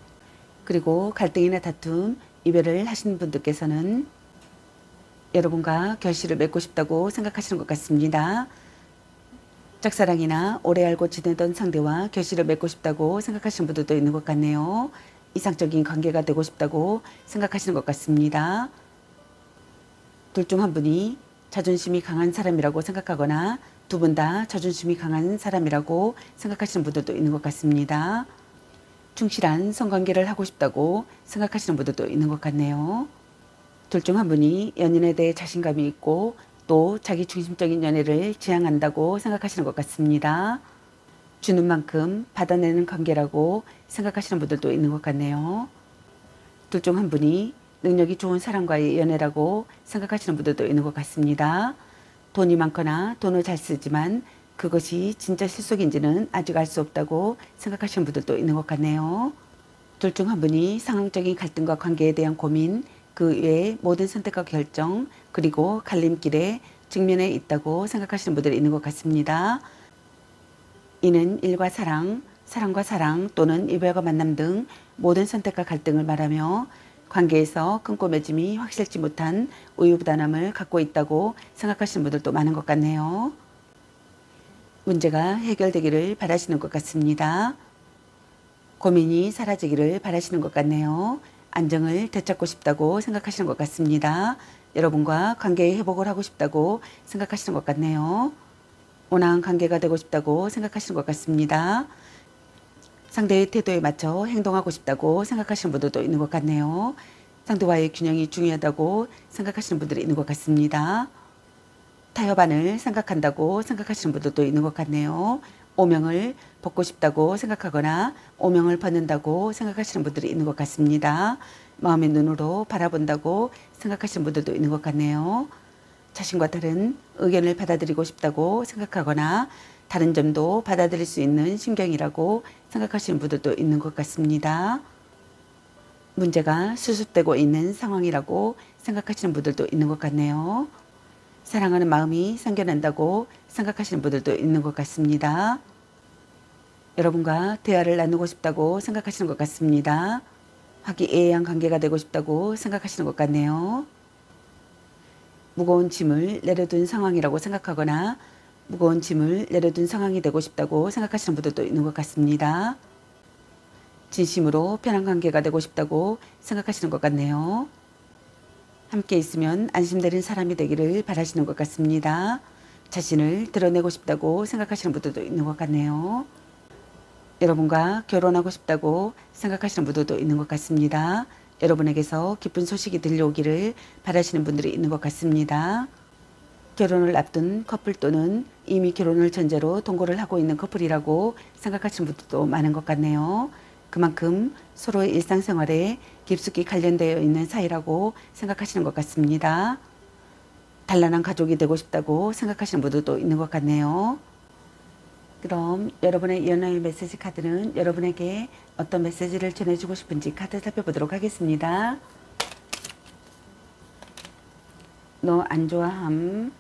Speaker 1: 그리고 갈등이나 다툼, 이별을 하시는 분들께서는 여러분과 결실을 맺고 싶다고 생각하시는 것 같습니다. 짝사랑이나 오래 알고 지내던 상대와 결실을 맺고 싶다고 생각하시는 분들도 있는 것 같네요. 이상적인 관계가 되고 싶다고 생각하시는 것 같습니다. 둘 중 한 분이 자존심이 강한 사람이라고 생각하거나 두 분 다 자존심이 강한 사람이라고 생각하시는 분들도 있는 것 같습니다. 충실한 성관계를 하고 싶다고 생각하시는 분들도 있는 것 같네요. 둘 중 한 분이 연인에 대해 자신감이 있고 또 자기 중심적인 연애를 지향한다고 생각하시는 것 같습니다. 주는 만큼 받아내는 관계라고 생각하시는 분들도 있는 것 같네요. 둘 중 한 분이 능력이 좋은 사람과의 연애라고 생각하시는 분들도 있는 것 같습니다. 돈이 많거나 돈을 잘 쓰지만 그것이 진짜 실속인지는 아직 알 수 없다고 생각하시는 분들도 있는 것 같네요. 둘 중 한 분이 상황적인 갈등과 관계에 대한 고민, 그 외에 모든 선택과 결정, 그리고 갈림길에 직면해 있다고 생각하시는 분들이 있는 것 같습니다. 이는 일과 사랑, 사랑과 사랑 또는 이별과 만남 등 모든 선택과 갈등을 말하며 관계에서 끊고 맺음이 확실치 못한 우유부단함을 갖고 있다고 생각하시는 분들도 많은 것 같네요. 문제가 해결되기를 바라시는 것 같습니다. 고민이 사라지기를 바라시는 것 같네요. 안정을 되찾고 싶다고 생각하시는 것 같습니다. 여러분과 관계의 회복을 하고 싶다고 생각하시는 것 같네요. 온화한 관계가 되고 싶다고 생각하시는 것 같습니다. 상대의 태도에 맞춰 행동하고 싶다고 생각하시는 분들도 있는 것 같네요. 상대와의 균형이 중요하다고 생각하시는 분들이 있는 것 같습니다. 타협안을 생각한다고 생각하시는 분들도 있는 것 같네요. 오명을 벗고 싶다고 생각하거나 오명을 벗는다고 생각하시는 분들이 있는 것 같습니다. 마음의 눈으로 바라본다고 생각하시는 분들도 있는 것 같네요. 자신과 다른 의견을 받아들이고 싶다고 생각하거나 다른 점도 받아들일 수 있는 신경이라고 생각하시는 분들도 있는 것 같습니다. 문제가 수습되고 있는 상황이라고 생각하시는 분들도 있는 것 같네요. 사랑하는 마음이 생겨난다고 생각하시는 분들도 있는 것 같습니다. 여러분과 대화를 나누고 싶다고 생각하시는 것 같습니다. 화기애애한 관계가 되고 싶다고 생각하시는 것 같네요. 무거운 짐을 내려둔 상황이라고 생각하거나 무거운 짐을 내려둔 상황이 되고 싶다고 생각하시는 분들도 있는 것 같습니다. 진심으로 편한 관계가 되고 싶다고 생각하시는 것 같네요. 함께 있으면 안심되는 사람이 되기를 바라시는 것 같습니다. 자신을 드러내고 싶다고 생각하시는 분들도 있는 것 같네요. 여러분과 결혼하고 싶다고 생각하시는 분들도 있는 것 같습니다. 여러분에게서 기쁜 소식이 들려오기를 바라시는 분들이 있는 것 같습니다. 결혼을 앞둔 커플 또는 이미 결혼을 전제로 동거를 하고 있는 커플이라고 생각하시는 분들도 많은 것 같네요. 그만큼 서로의 일상생활에 깊숙이 관련되어 있는 사이라고 생각하시는 것 같습니다. 단란한 가족이 되고 싶다고 생각하시는 분들도 있는 것 같네요. 그럼 여러분의 연애의 메시지 카드는 여러분에게 어떤 메시지를 전해주고 싶은지 카드 살펴보도록 하겠습니다. 너 안 좋아함.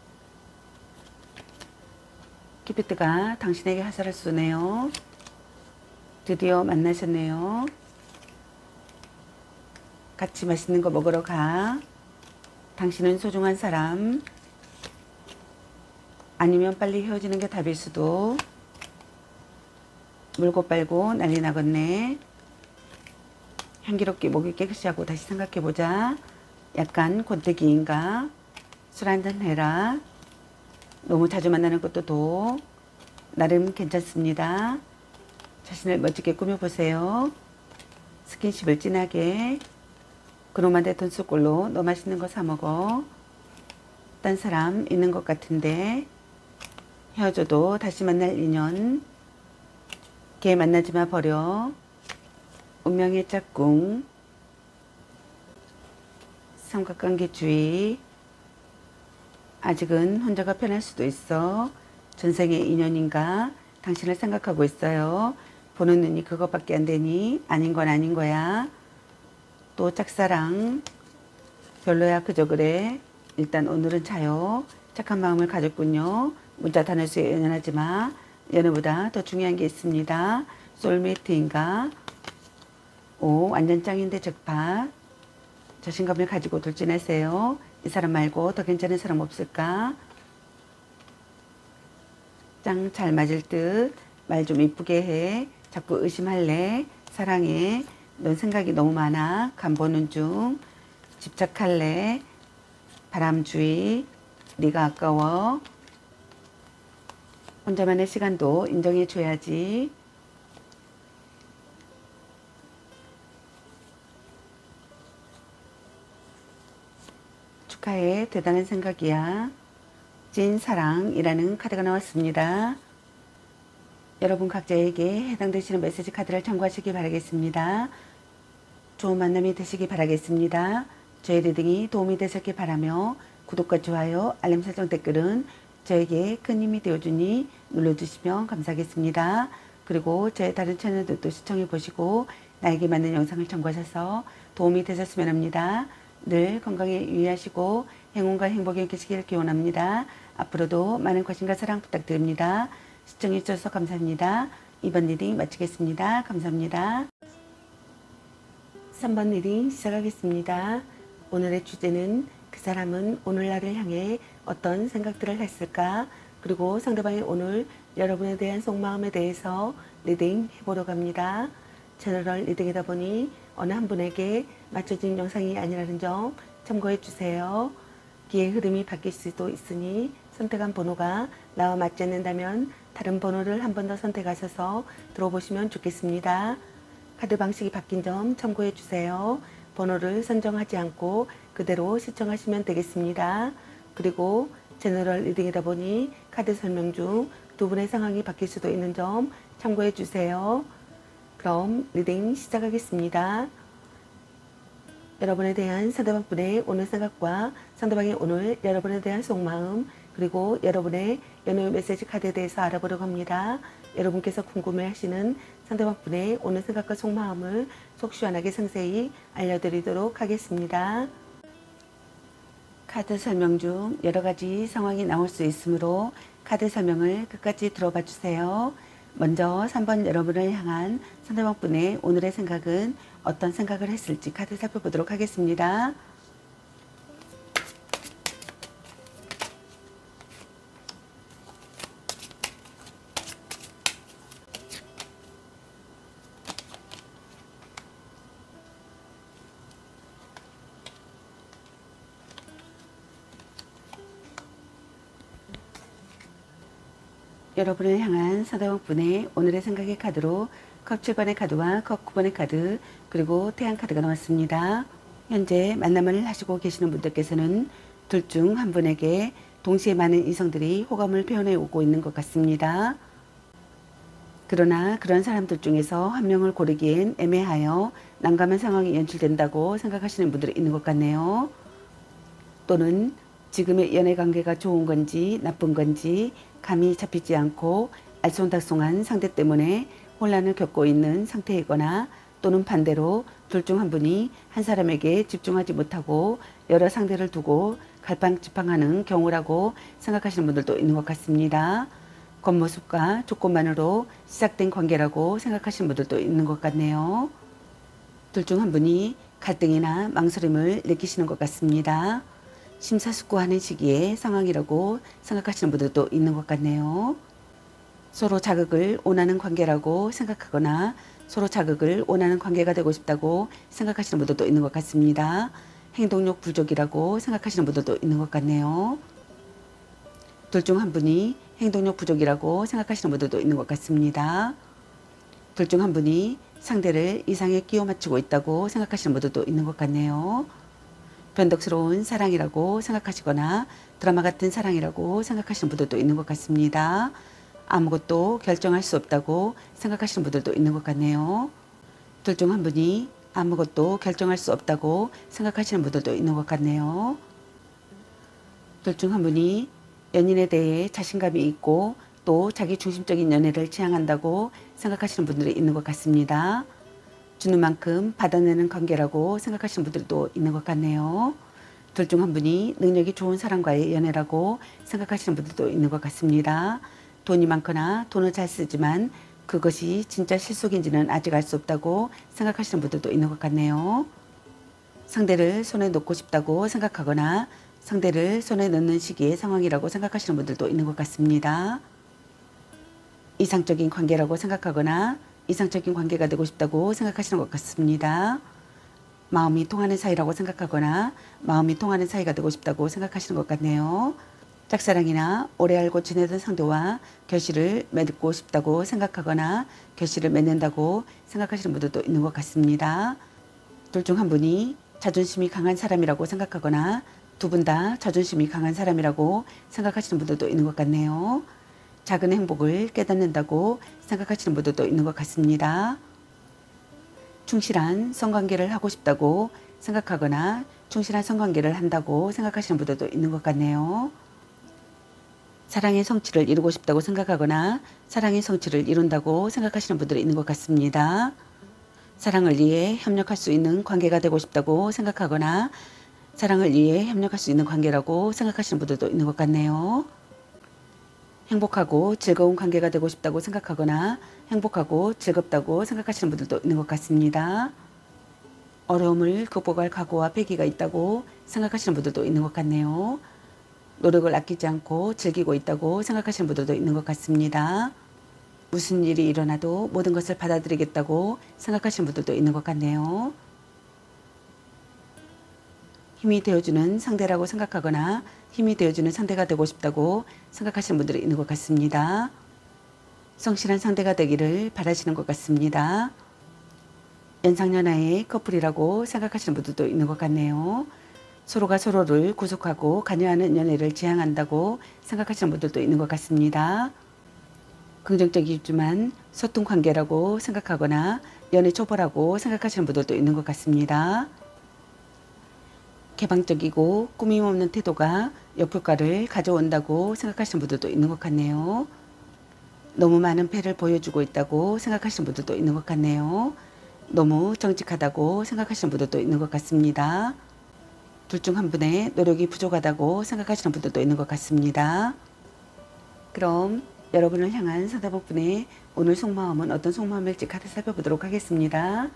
Speaker 1: 키피트가 당신에게 화살을 쏘네요. 드디어 만나셨네요. 같이 맛있는 거 먹으러 가. 당신은 소중한 사람. 아니면 빨리 헤어지는 게 답일 수도. 물고 빨고 난리 나겠네. 향기롭게 목이 깨끗이 하고 다시 생각해보자. 약간 권태기인가? 술 한잔 해라. 너무 자주 만나는 것도 도. 나름 괜찮습니다. 자신을 멋지게 꾸며보세요. 스킨십을 진하게. 그놈한테 돈 쓸 꼴로 너 맛있는 거 사 먹어. 딴 사람 있는 것 같은데. 헤어져도 다시 만날 인연. 걔 만나지 마 버려. 운명의 짝꿍. 삼각관계 주의. 아직은 혼자가 편할 수도 있어. 전생의 인연인가? 당신을 생각하고 있어요. 보는 눈이 그것밖에 안 되니 아닌 건 아닌 거야. 또 짝사랑. 별로야 그저 그래. 일단 오늘은 자요. 착한 마음을 가졌군요. 문자 단어수에 연연하지 마. 연애보다 더 중요한 게 있습니다. 소울메이트인가? 오, 완전 짱인데 적파. 자신감을 가지고 돌진하세요. 이 사람 말고 더 괜찮은 사람 없을까? 짱 잘 맞을 듯. 말 좀 이쁘게 해. 자꾸 의심할래. 사랑해. 넌 생각이 너무 많아. 간 보는 중. 집착할래. 바람주의. 네가 아까워. 혼자만의 시간도 인정해 줘야지. 축하해. 대단한 생각이야. 찐사랑이라는 카드가 나왔습니다. 여러분 각자에게 해당되시는 메시지 카드를 참고하시기 바라겠습니다. 좋은 만남이 되시기 바라겠습니다. 저의 리딩이 도움이 되셨길 바라며 구독과 좋아요, 알림 설정 댓글은 저에게 큰 힘이 되어주니 눌러주시면 감사하겠습니다. 그리고 저의 다른 채널들도 시청해 보시고 나에게 맞는 영상을 참고하셔서 도움이 되셨으면 합니다. 늘 건강에 유의하시고 행운과 행복이 계시기를 기원합니다. 앞으로도 많은 관심과 사랑 부탁드립니다. 시청해 주셔서 감사합니다. 2번 리딩 마치겠습니다. 감사합니다. 3번 리딩 시작하겠습니다. 오늘의 주제는 그 사람은 오늘날을 향해 어떤 생각들을 했을까? 그리고 상대방이 오늘 여러분에 대한 속마음에 대해서 리딩 해보려고 합니다. 제너럴 리딩이다 보니 어느 한 분에게 맞춰진 영상이 아니라는 점 참고해 주세요. 기의 흐름이 바뀔 수도 있으니 선택한 번호가 나와 맞지 않는다면 다른 번호를 한 번 더 선택하셔서 들어보시면 좋겠습니다. 카드 방식이 바뀐 점 참고해 주세요. 번호를 선정하지 않고 그대로 시청하시면 되겠습니다. 그리고 제너럴 리딩이다 보니 카드 설명 중 두 분의 상황이 바뀔 수도 있는 점 참고해 주세요. 그럼 리딩 시작하겠습니다. 여러분에 대한 상대방 분의 오늘 생각과 상대방의 오늘 여러분에 대한 속마음, 그리고 여러분의 연애 메시지 카드에 대해서 알아보려고 합니다. 여러분께서 궁금해하시는 상대방 분의 오늘 생각과 속마음을 속 시원하게 상세히 알려드리도록 하겠습니다. 카드 설명 중 여러 가지 상황이 나올 수 있으므로 카드 설명을 끝까지 들어봐 주세요. 먼저 3번 여러분을 향한 상대방 분의 오늘의 생각은 어떤 생각을 했을지 카드 살펴보도록 하겠습니다. 여러분을 향한 상대방 분의 오늘의 생각의 카드로 컵 7번의 카드와 컵 9번의 카드, 그리고 태양 카드가 나왔습니다. 현재 만남을 하시고 계시는 분들께서는 둘 중 한 분에게 동시에 많은 이성들이 호감을 표현해 오고 있는 것 같습니다. 그러나 그런 사람들 중에서 한 명을 고르기엔 애매하여 난감한 상황이 연출된다고 생각하시는 분들이 있는 것 같네요. 또는 지금의 연애 관계가 좋은 건지 나쁜 건지 감이 잡히지 않고 알쏭달쏭한 상대 때문에 혼란을 겪고 있는 상태이거나, 또는 반대로 둘 중 한 분이 한 사람에게 집중하지 못하고 여러 상대를 두고 갈팡질팡하는 경우라고 생각하시는 분들도 있는 것 같습니다. 겉모습과 조건만으로 시작된 관계라고 생각하시는 분들도 있는 것 같네요. 둘 중 한 분이 갈등이나 망설임을 느끼시는 것 같습니다. 심사숙고하는 시기의 상황이라고 생각하시는 분들도 있는 것 같네요. 서로 자극을 원하는 관계라고 생각하거나 서로 자극을 원하는 관계가 되고 싶다고 생각하시는 분들도 있는 것 같습니다. 행동력 부족이라고 생각하시는 분들도 있는 것 같네요. 둘 중 한 분이 행동력 부족이라고 생각하시는 분들도 있는 것 같습니다. 둘 중 한 분이 상대를 이상에 끼워 맞추고 있다고 생각하시는 분들도 있는 것 같네요. 변덕스러운 사랑이라고 생각하시거나 드라마 같은 사랑이라고 생각하시는 분들도 있는 것 같습니다. 아무것도 결정할 수 없다고 생각하시는 분들도 있는 것 같네요. 둘 중 한 분이 아무것도 결정할 수 없다고 생각하시는 분들도 있는 것 같네요. 둘 중 한 분이 연인에 대해 자신감이 있고 또 자기 중심적인 연애를 지향한다고 생각하시는 분들이 있는 것 같습니다. 주는 만큼 받아내는 관계라고 생각하시는 분들도 있는 것 같네요. 둘 중 한 분이 능력이 좋은 사람과의 연애라고 생각하시는 분들도 있는 것 같습니다. 돈이 많거나 돈을 잘 쓰지만 그것이 진짜 실속인지는 아직 알 수 없다고 생각하시는 분들도 있는 것 같네요. 상대를 손에 놓고 싶다고 생각하거나 상대를 손에 넣는 시기의 상황이라고 생각하시는 분들도 있는 것 같습니다. 이상적인 관계라고 생각하거나 이상적인 관계가 되고 싶다고 생각하시는 것 같습니다. 마음이 통하는 사이라고 생각하거나 마음이 통하는 사이가 되고 싶다고 생각하시는 것 같네요. 짝사랑이나 오래 알고 지내던 상대와 결실을 맺고 싶다고 생각하거나 결실을 맺는다고 생각하시는 분들도 있는 것 같습니다. 둘 중 한 분이 자존심이 강한 사람이라고 생각하거나 두 분 다 자존심이 강한 사람이라고 생각하시는 분들도 있는 것 같네요. 작은 행복을 깨닫는다고 생각하시는 분들도 있는 것 같습니다. 충실한 성관계를 하고 싶다고 생각하거나 충실한 성관계를 한다고 생각하시는 분들도 있는 것 같네요. 사랑의 성취를 이루고 싶다고 생각하거나 사랑의 성취를 이룬다고 생각하시는 분들이 있는 것 같습니다. 사랑을 위해 협력할 수 있는 관계가 되고 싶다고 생각하거나 사랑을 위해 협력할 수 있는 관계라고 생각하시는 분들도 있는 것 같네요. 행복하고 즐거운 관계가 되고 싶다고 생각하거나 행복하고 즐겁다고 생각하시는 분들도 있는 것 같습니다. 어려움을 극복할 각오와 패기가 있다고 생각하시는 분들도 있는 것 같네요. 노력을 아끼지 않고 즐기고 있다고 생각하시는 분들도 있는 것 같습니다. 무슨 일이 일어나도 모든 것을 받아들이겠다고 생각하시는 분들도 있는 것 같네요. 힘이 되어주는 상대라고 생각하거나 힘이 되어주는 상대가 되고 싶다고 생각하시는 분들이 있는 것 같습니다. 성실한 상대가 되기를 바라시는 것 같습니다. 연상연하의 커플이라고 생각하시는 분들도 있는 것 같네요. 서로가 서로를 구속하고 관여하는 연애를 지향한다고 생각하시는 분들도 있는 것 같습니다. 긍정적이지만 서툰 관계라고 생각하거나 연애 초보라고 생각하시는 분들도 있는 것 같습니다. 개방적이고 꾸밈 없는 태도가 역효과를 가져온다고 생각하시는 분들도 있는 것 같네요. 너무 많은 패를 보여주고 있다고 생각하시는 분들도 있는 것 같네요. 너무 정직하다고 생각하시는 분들도 있는 것 같습니다. 둘 중 한 분의 노력이 부족하다고 생각하시는 분들도 있는 것 같습니다. 그럼 여러분을 향한 상담복분의 오늘 속마음은 어떤 속마음일지 카드 살펴보도록 하겠습니다.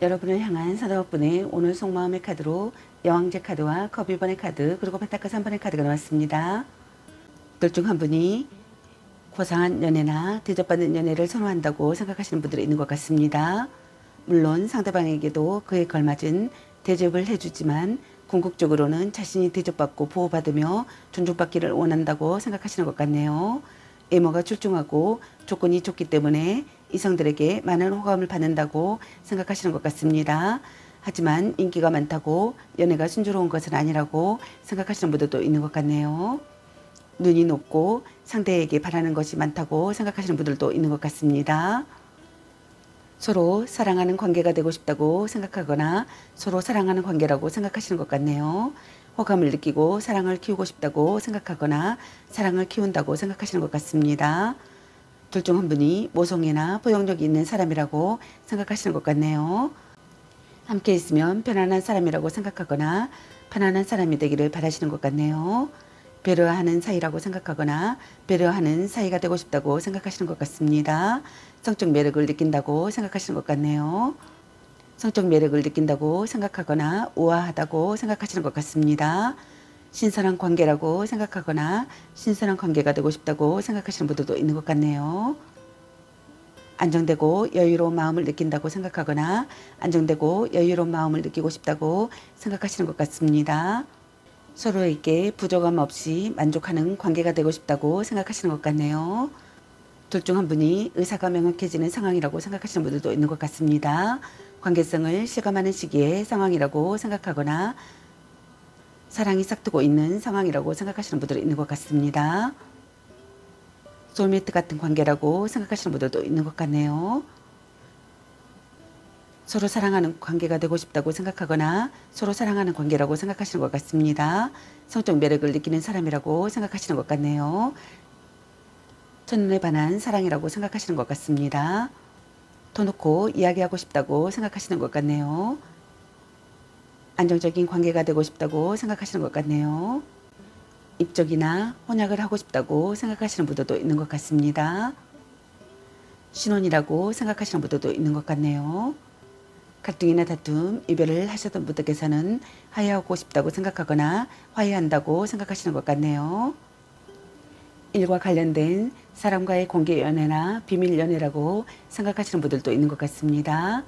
Speaker 1: 여러분을 향한 상담복분의 오늘 속마음의 카드로 여왕제 카드와 컵 1번의 카드 그리고 펜타클 3번의 카드가 나왔습니다. 둘 중 한 분이 고상한 연애나 대접받는 연애를 선호한다고 생각하시는 분들이 있는 것 같습니다. 물론 상대방에게도 그에 걸맞은 대접을 해주지만 궁극적으로는 자신이 대접받고 보호받으며 존중받기를 원한다고 생각하시는 것 같네요. 외모가 출중하고 조건이 좋기 때문에 이성들에게 많은 호감을 받는다고 생각하시는 것 같습니다. 하지만 인기가 많다고 연애가 순조로운 것은 아니라고 생각하시는 분들도 있는 것 같네요. 눈이 높고 상대에게 바라는 것이 많다고 생각하시는 분들도 있는 것 같습니다. 서로 사랑하는 관계가 되고 싶다고 생각하거나 서로 사랑하는 관계라고 생각하시는 것 같네요. 호감을 느끼고 사랑을 키우고 싶다고 생각하거나 사랑을 키운다고 생각하시는 것 같습니다. 둘 중 한 분이 모성애나 포용력이 있는 사람이라고 생각하시는 것 같네요. 함께 있으면 편안한 사람이라고 생각하거나 편안한 사람이 되기를 바라시는 것 같네요. 배려하는 사이라고 생각하거나 배려하는 사이가 되고 싶다고 생각하시는 것 같습니다. 성적 매력을 느낀다고 생각하시는 것 같네요. 성적 매력을 느낀다고 생각하거나 우아하다고 생각하시는 것 같습니다. 신선한 관계라고 생각하거나 신선한 관계가 되고 싶다고 생각하시는 분들도 있는 것 같네요. 안정되고 여유로운 마음을 느낀다고 생각하거나 안정되고 여유로운 마음을 느끼고 싶다고 생각하시는 것 같습니다. 서로에게 부족함 없이 만족하는 관계가 되고 싶다고 생각하시는 것 같네요. 둘 중 한 분이 의사가 명확해지는 상황이라고 생각하시는 분들도 있는 것 같습니다. 관계성을 실감하는 시기의 상황이라고 생각하거나 사랑이 싹트고 있는 상황이라고 생각하시는 분들이 있는 것 같습니다. 소울메이트 같은 관계라고 생각하시는 분들도 있는 것 같네요. 서로 사랑하는 관계가 되고 싶다고 생각하거나 서로 사랑하는 관계라고 생각하시는 것 같습니다. 성적 매력을 느끼는 사람이라고 생각하시는 것 같네요. 첫눈에 반한 사랑이라고 생각하시는 것 같습니다. 터놓고 이야기하고 싶다고 생각하시는 것 같네요. 안정적인 관계가 되고 싶다고 생각하시는 것 같네요. 입적이나 혼약을 하고 싶다고 생각하시는 분들도 있는 것 같습니다. 신혼이라고 생각하시는 분들도 있는 것 같네요. 갈등이나 다툼, 이별을 하셨던 분들께서는 화해하고 싶다고 생각하거나 화해한다고 생각하시는 것 같네요. 일과 관련된 사람과의 공개 연애나 비밀 연애라고 생각하시는 분들도 있는 것 같습니다.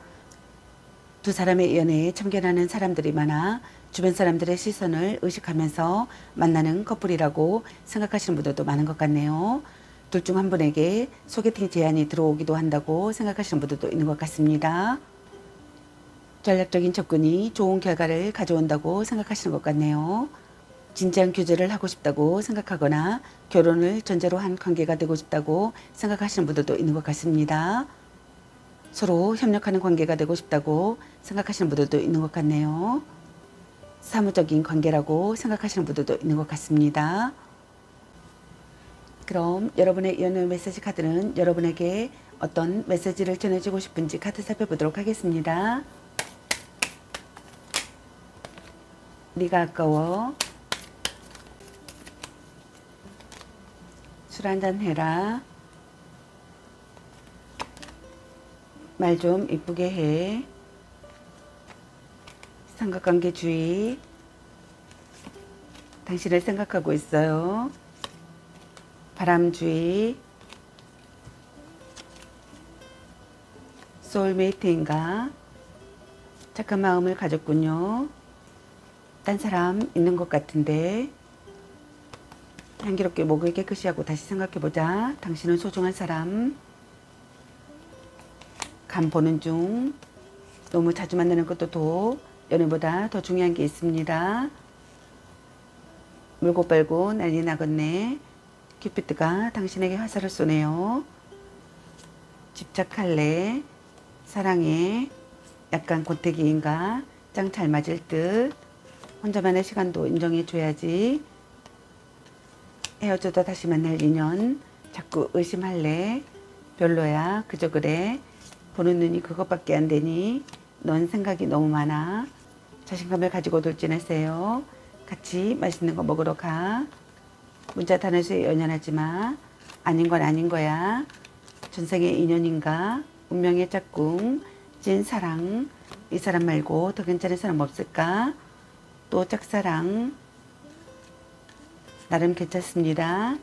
Speaker 1: 두 사람의 연애에 참견하는 사람들이 많아 주변 사람들의 시선을 의식하면서 만나는 커플이라고 생각하시는 분들도 많은 것 같네요. 둘 중 한 분에게 소개팅 제안이 들어오기도 한다고 생각하시는 분들도 있는 것 같습니다. 전략적인 접근이 좋은 결과를 가져온다고 생각하시는 것 같네요. 진지한 교제를 하고 싶다고 생각하거나 결혼을 전제로 한 관계가 되고 싶다고 생각하시는 분들도 있는 것 같습니다. 서로 협력하는 관계가 되고 싶다고 생각하시는 분들도 있는 것 같네요. 사무적인 관계라고 생각하시는 분들도 있는 것 같습니다. 그럼 여러분의 연애 메시지 카드는 여러분에게 어떤 메시지를 전해주고 싶은지 카드 살펴보도록 하겠습니다. 네가 아까워. 술 한잔 해라. 말 좀 이쁘게 해. 삼각관계 주의. 당신을 생각하고 있어요. 바람 주의. 소울메이트인가? 착한 마음을 가졌군요. 딴 사람 있는 것 같은데. 향기롭게 목을 깨끗이 하고 다시 생각해보자. 당신은 소중한 사람. 간 보는 중. 너무 자주 만나는 것도 연애보다 더 중요한 게 있습니다. 물고 빨고 난리 나겠네. 큐피드가 당신에게 화살을 쏘네요. 집착할래. 사랑해. 약간 권태기인가. 짱 잘 맞을 듯. 혼자만의 시간도 인정해줘야지. 헤어져도 다시 만날 인연. 자꾸 의심할래. 별로야. 그저 그래. 보는 눈이 그것밖에 안 되니 넌 생각이 너무 많아. 자신감을 가지고 돌진하세요. 같이 맛있는 거 먹으러 가. 문자 단어수에 연연하지 마. 아닌 건 아닌 거야. 전생의 인연인가. 운명의 짝꿍. 찐 사랑. 이 사람 말고 더 괜찮은 사람 없을까. 또 짝사랑. 나름 괜찮습니다.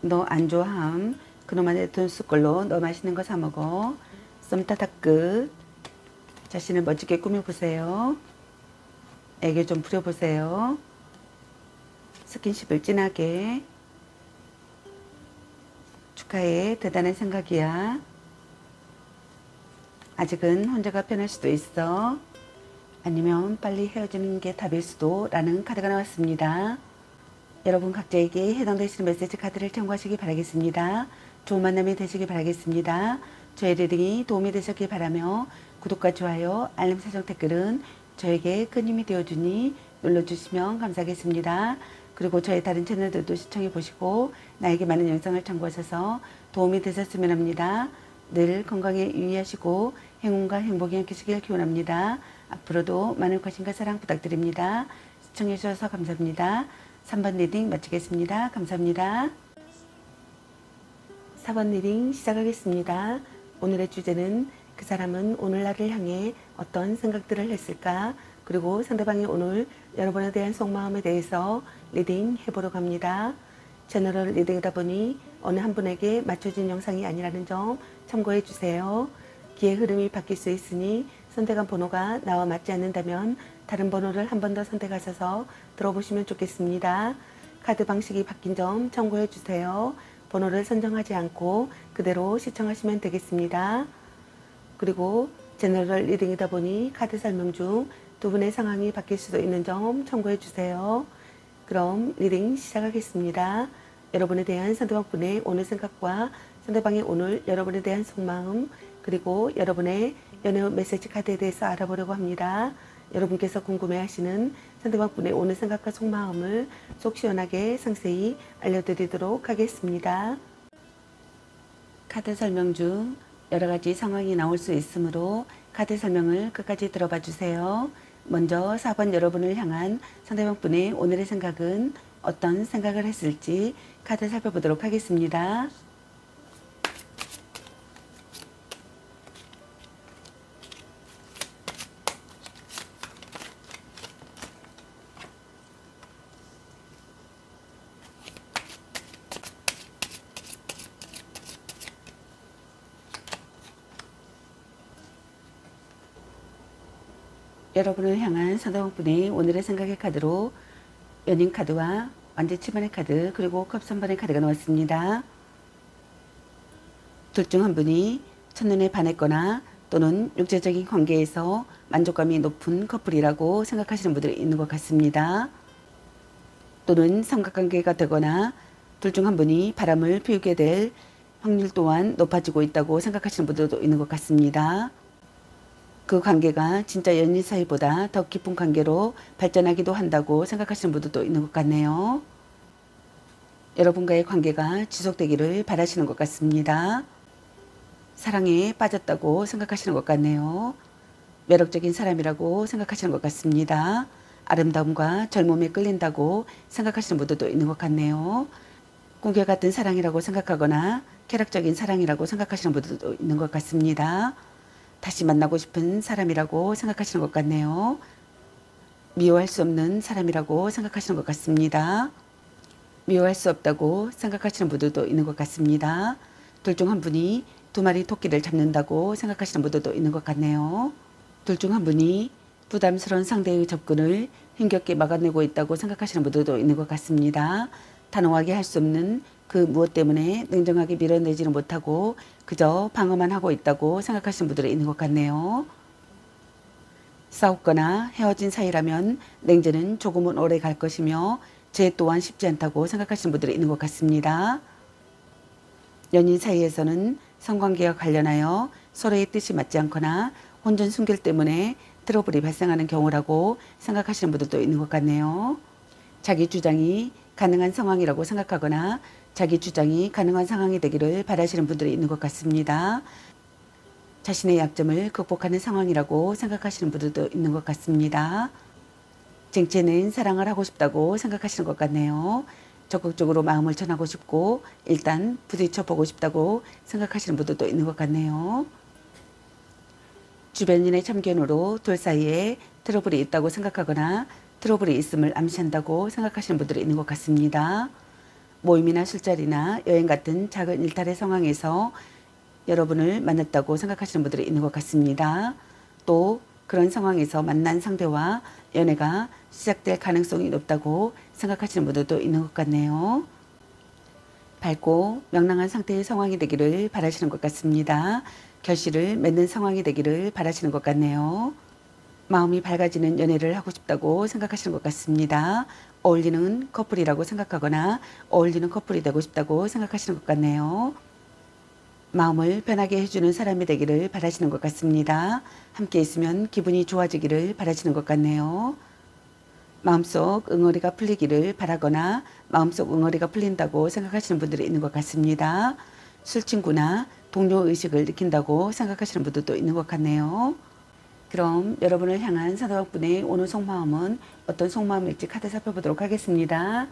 Speaker 1: 너 안 좋아함. 그놈한테 돈 쓸 걸로 너 맛있는 거 사 먹어. 썸타닥끝. 자신을 멋지게 꾸며보세요. 애교 좀 부려보세요. 스킨십을 진하게. 축하해. 대단한 생각이야. 아직은 혼자가 편할 수도 있어. 아니면 빨리 헤어지는 게 답일 수도 라는 카드가 나왔습니다. 여러분 각자에게 해당되시는 메시지 카드를 참고하시기 바라겠습니다. 좋은 만남이 되시기 바라겠습니다. 저의 리딩이 도움이 되셨길 바라며 구독과 좋아요, 알림 설정 댓글은 저에게 큰 힘이 되어주니 눌러주시면 감사하겠습니다. 그리고 저의 다른 채널들도 시청해 보시고 나에게 많은 영상을 참고하셔서 도움이 되셨으면 합니다. 늘 건강에 유의하시고 행운과 행복이 함께하시길 기원합니다. 앞으로도 많은 관심과 사랑 부탁드립니다. 시청해 주셔서 감사합니다. 3번 리딩 마치겠습니다. 감사합니다. 4번 리딩 시작하겠습니다. 오늘의 주제는 그 사람은 오늘 나를 향해 어떤 생각들을 했을까? 그리고 상대방이 오늘 여러분에 대한 속마음에 대해서 리딩 해보려고 합니다. 제너럴 리딩이다 보니 어느 한 분에게 맞춰진 영상이 아니라는 점 참고해 주세요. 기의 흐름이 바뀔 수 있으니 선택한 번호가 나와 맞지 않는다면 다른 번호를 한 번 더 선택하셔서 들어보시면 좋겠습니다. 카드 방식이 바뀐 점 참고해 주세요. 번호를 선정하지 않고 그대로 시청하시면 되겠습니다. 그리고 제너럴 리딩이다 보니 카드 설명 중 두 분의 상황이 바뀔 수도 있는 점 참고해 주세요. 그럼 리딩 시작하겠습니다. 여러분에 대한 상대방분의 오늘 생각과 상대방이 오늘 여러분에 대한 속마음 그리고 여러분의 연애 메시지 카드에 대해서 알아보려고 합니다. 여러분께서 궁금해하시는 상대방분의 오늘 생각과 속마음을 속 시원하게 상세히 알려드리도록 하겠습니다. 카드 설명 중 여러가지 상황이 나올 수 있으므로 카드 설명을 끝까지 들어봐 주세요. 먼저 4번 여러분을 향한 상대방분의 오늘의 생각은 어떤 생각을 했을지 카드 살펴보도록 하겠습니다. 여러분을 향한 상대방분의 오늘의 생각의 카드로 연인 카드와 완전 7번의 카드 그리고 컵 3번의 카드가 나왔습니다. 둘 중 한 분이 첫눈에 반했거나 또는 육체적인 관계에서 만족감이 높은 커플이라고 생각하시는 분들이 있는 것 같습니다. 또는 삼각관계가 되거나 둘 중 한 분이 바람을 피우게 될 확률 또한 높아지고 있다고 생각하시는 분들도 있는 것 같습니다. 그 관계가 진짜 연인 사이보다 더 깊은 관계로 발전하기도 한다고 생각하시는 분들도 있는 것 같네요. 여러분과의 관계가 지속되기를 바라시는 것 같습니다. 사랑에 빠졌다고 생각하시는 것 같네요. 매력적인 사람이라고 생각하시는 것 같습니다. 아름다움과 젊음에 끌린다고 생각하시는 분들도 있는 것 같네요. 꿈과 같은 사랑이라고 생각하거나 쾌락적인 사랑이라고 생각하시는 분들도 있는 것 같습니다. 다시 만나고 싶은 사람이라고 생각하시는 것 같네요. 미워할 수 없는 사람이라고 생각하시는 것 같습니다. 미워할 수 없다고 생각하시는 분들도 있는 것 같습니다. 둘 중 한 분이 두 마리 토끼를 잡는다고 생각하시는 분들도 있는 것 같네요. 둘 중 한 분이 부담스러운 상대의 접근을 힘겹게 막아내고 있다고 생각하시는 분들도 있는 것 같습니다. 단호하게 할 수 없는 그 무엇 때문에 냉정하게 밀어내지는 못하고 그저 방어만 하고 있다고 생각하시는 분들이 있는 것 같네요. 싸웠거나 헤어진 사이라면 냉전은 조금은 오래 갈 것이며 재 또한 쉽지 않다고 생각하시는 분들이 있는 것 같습니다. 연인 사이에서는 성관계와 관련하여 서로의 뜻이 맞지 않거나 혼전 순결 때문에 트러블이 발생하는 경우라고 생각하시는 분들도 있는 것 같네요. 자기 주장이 가능한 상황이라고 생각하거나 자기 주장이 가능한 상황이 되기를 바라시는 분들이 있는 것 같습니다. 자신의 약점을 극복하는 상황이라고 생각하시는 분들도 있는 것 같습니다. 쟁취는 사랑을 하고 싶다고 생각하시는 것 같네요. 적극적으로 마음을 전하고 싶고 일단 부딪혀 보고 싶다고 생각하시는 분들도 있는 것 같네요. 주변인의 참견으로 둘 사이에 트러블이 있다고 생각하거나 트러블이 있음을 암시한다고 생각하시는 분들이 있는 것 같습니다. 모임이나 술자리나 여행 같은 작은 일탈의 상황에서 여러분을 만났다고 생각하시는 분들이 있는 것 같습니다. 또 그런 상황에서 만난 상대와 연애가 시작될 가능성이 높다고 생각하시는 분들도 있는 것 같네요. 밝고 명랑한 상태의 상황이 되기를 바라시는 것 같습니다. 결실을 맺는 상황이 되기를 바라시는 것 같네요. 마음이 밝아지는 연애를 하고 싶다고 생각하시는 것 같습니다. 어울리는 커플이라고 생각하거나 어울리는 커플이 되고 싶다고 생각하시는 것 같네요. 마음을 편하게 해주는 사람이 되기를 바라시는 것 같습니다. 함께 있으면 기분이 좋아지기를 바라시는 것 같네요. 마음속 응어리가 풀리기를 바라거나 마음속 응어리가 풀린다고 생각하시는 분들이 있는 것 같습니다. 술친구나 동료의식을 느낀다고 생각하시는 분들도 있는 것 같네요. 그럼 여러분을 향한 사도학분의 오늘 속마음은 어떤 속마음일지 카드 살펴보도록 하겠습니다.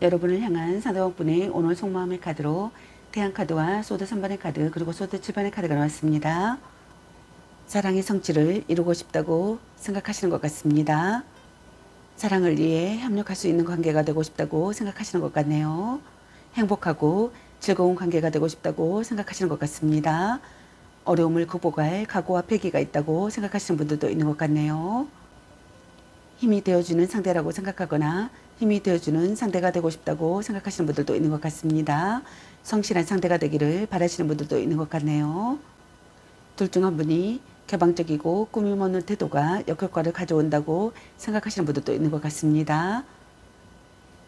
Speaker 1: 여러분을 향한 사도학분의 오늘 속마음의 카드로 태양카드와 소드 3번의 카드 그리고 소드 7번의 카드가 나왔습니다. 사랑의 성취를 이루고 싶다고 생각하시는 것 같습니다. 사랑을 위해 협력할 수 있는 관계가 되고 싶다고 생각하시는 것 같네요. 행복하고 즐거운 관계가 되고 싶다고 생각하시는 것 같습니다. 어려움을 극복할 각오와 패기가 있다고 생각하시는 분들도 있는 것 같네요. 힘이 되어주는 상대라고 생각하거나 힘이 되어주는 상대가 되고 싶다고 생각하시는 분들도 있는 것 같습니다. 성실한 상대가 되기를 바라시는 분들도 있는 것 같네요. 둘 중 한 분이 개방적이고 꾸밈 없는 태도가 역효과를 가져온다고 생각하시는 분들도 있는 것 같습니다.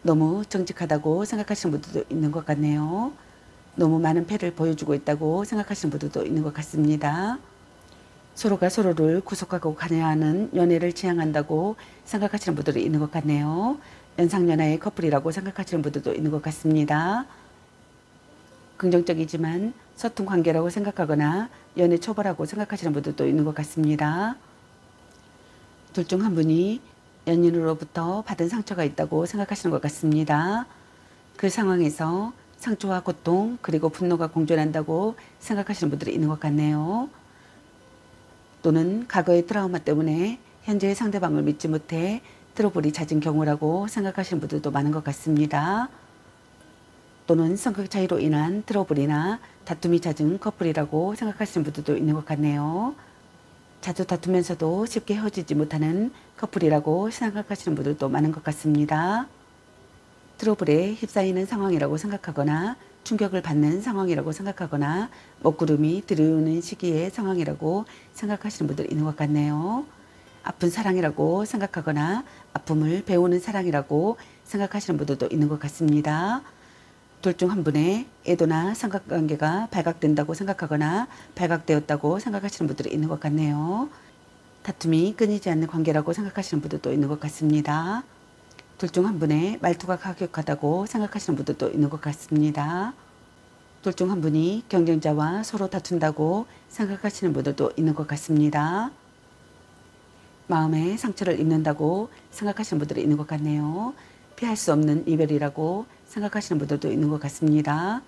Speaker 1: 너무 정직하다고 생각하시는 분들도 있는 것 같네요. 너무 많은 패를 보여주고 있다고 생각하시는 분들도 있는 것 같습니다. 서로가 서로를 구속하고 관여하는 연애를 지향한다고 생각하시는 분들이 있는 것 같네요. 연상연하의 커플이라고 생각하시는 분들도 있는 것 같습니다. 긍정적이지만 서툰 관계라고 생각하거나 연애 초보라고 생각하시는 분들도 있는 것 같습니다. 둘 중 한 분이 연인으로부터 받은 상처가 있다고 생각하시는 것 같습니다. 그 상황에서 상처와 고통 그리고 분노가 공존한다고 생각하시는 분들이 있는 것 같네요. 또는 과거의 트라우마 때문에 현재의 상대방을 믿지 못해 트러블이 잦은 경우라고 생각하시는 분들도 많은 것 같습니다. 또는 성격 차이로 인한 트러블이나 다툼이 잦은 커플이라고 생각하시는 분들도 있는 것 같네요. 자주 다투면서도 쉽게 헤어지지 못하는 커플이라고 생각하시는 분들도 많은 것 같습니다. 트러블에 휩싸이는 상황이라고 생각하거나 충격을 받는 상황이라고 생각하거나 먹구름이 들이오는 시기의 상황이라고 생각하시는 분들이 있는 것 같네요. 아픈 사랑이라고 생각하거나 아픔을 배우는 사랑이라고 생각하시는 분들도 있는 것 같습니다. 둘 중 한 분의 애도나 삼각관계가 발각된다고 생각하거나 발각되었다고 생각하시는 분들이 있는 것 같네요. 다툼이 끊이지 않는 관계라고 생각하시는 분들도 있는 것 같습니다. 둘 중 한 분의 말투가 가격하다고 생각하시는 분들도 있는 것 같습니다. 둘 중 한 분이 경쟁자와 서로 다툰다고 생각하시는 분들도 있는 것 같습니다. 마음에 상처를 입는다고 생각하시는 분들이 있는 것 같네요. 피할 수 없는 이별이라고 생각하시는 분들도 있는 것 같습니다.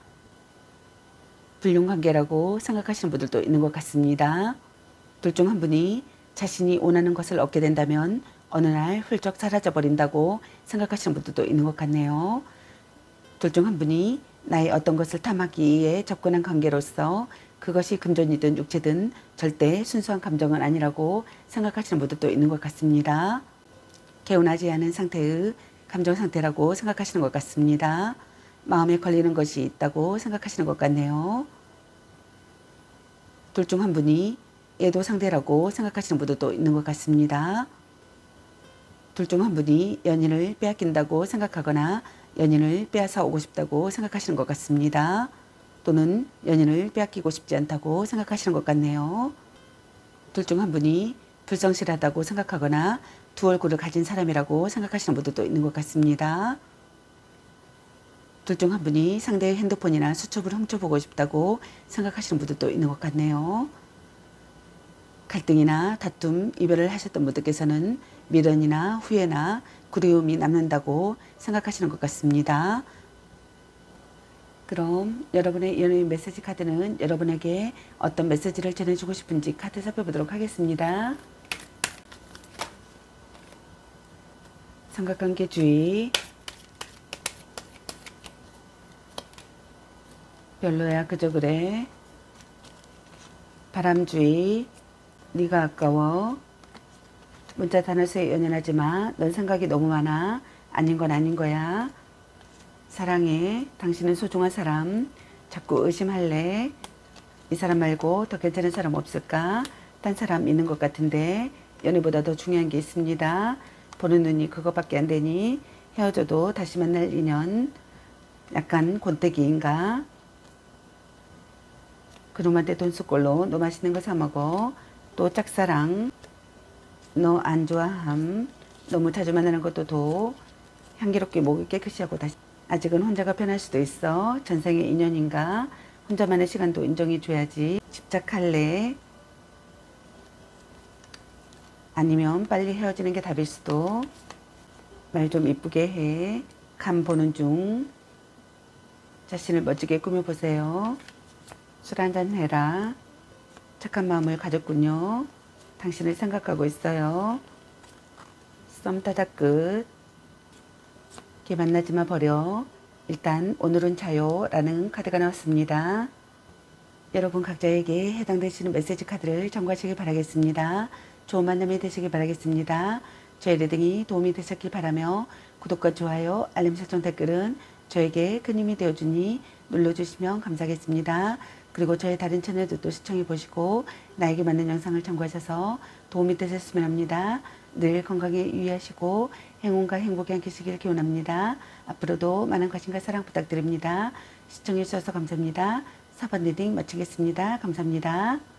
Speaker 1: 불륜관계라고 생각하시는 분들도 있는 것 같습니다. 둘 중 한 분이 자신이 원하는 것을 얻게 된다면 어느 날 훌쩍 사라져 버린다고 생각하시는 분들도 있는 것 같네요. 둘 중 한 분이 나의 어떤 것을 탐하기 위해 접근한 관계로서 그것이 금전이든 육체든 절대 순수한 감정은 아니라고 생각하시는 분들도 있는 것 같습니다. 개운하지 않은 상태의 감정 상태라고 생각하시는 것 같습니다. 마음에 걸리는 것이 있다고 생각하시는 것 같네요. 둘 중 한 분이 애도 상대라고 생각하시는 분들도 있는 것 같습니다. 둘 중 한 분이 연인을 빼앗긴다고 생각하거나 연인을 빼앗아 오고 싶다고 생각하시는 것 같습니다. 또는 연인을 빼앗기고 싶지 않다고 생각하시는 것 같네요. 둘 중 한 분이 불성실하다고 생각하거나 두 얼굴을 가진 사람이라고 생각하시는 분들도 있는 것 같습니다. 둘 중 한 분이 상대의 핸드폰이나 수첩을 훔쳐보고 싶다고 생각하시는 분들도 있는 것 같네요. 갈등이나 다툼, 이별을 하셨던 분들께서는 미련이나 후회나 그리움이 남는다고 생각하시는 것 같습니다. 그럼 여러분의 연예인 메시지 카드는 여러분에게 어떤 메시지를 전해주고 싶은지 카드 살펴보도록 하겠습니다. 삼각관계 주의, 별로야 그저 그래, 바람주의, 네가 아까워, 문자 단어수에 연연하지 마, 넌 생각이 너무 많아, 아닌 건 아닌 거야, 사랑해, 당신은 소중한 사람, 자꾸 의심할래, 이 사람 말고 더 괜찮은 사람 없을까, 딴 사람 있는 것 같은데 연애보다 더 중요한 게 있습니다. 보는 눈이 그것밖에 안 되니 헤어져도 다시 만날 인연, 약간 권태기인가, 그놈한테 돈 쓸 걸로 너 맛있는 거 사 먹어. 또 짝사랑. 너 안 좋아함. 너무 자주 만나는 것도 도. 향기롭게 목을 깨끗이 하고 다시. 아직은 혼자가 편할 수도 있어. 전생의 인연인가. 혼자만의 시간도 인정해 줘야지. 집착할래. 아니면 빨리 헤어지는 게 답일 수도. 말 좀 이쁘게 해. 간 보는 중. 자신을 멋지게 꾸며보세요. 술 한잔 해라. 착한 마음을 가졌군요. 당신을 생각하고 있어요. 썸 타다 끝. 걔 만나지마 버려. 일단 오늘은 자요 라는 카드가 나왔습니다. 여러분 각자에게 해당되시는 메시지 카드를 참고하시길 바라겠습니다. 좋은 만남이 되시길 바라겠습니다. 저의 리딩이 도움이 되셨길 바라며 구독과 좋아요, 알림 설정, 댓글은 저에게 큰 힘이 되어주니 눌러주시면 감사하겠습니다. 그리고 저의 다른 채널들도 시청해 보시고 나에게 맞는 영상을 참고하셔서 도움이 되셨으면 합니다. 늘 건강에 유의하시고 행운과 행복이 함께하시길 기원합니다. 앞으로도 많은 관심과 사랑 부탁드립니다. 시청해 주셔서 감사합니다. 4번 리딩 마치겠습니다. 감사합니다.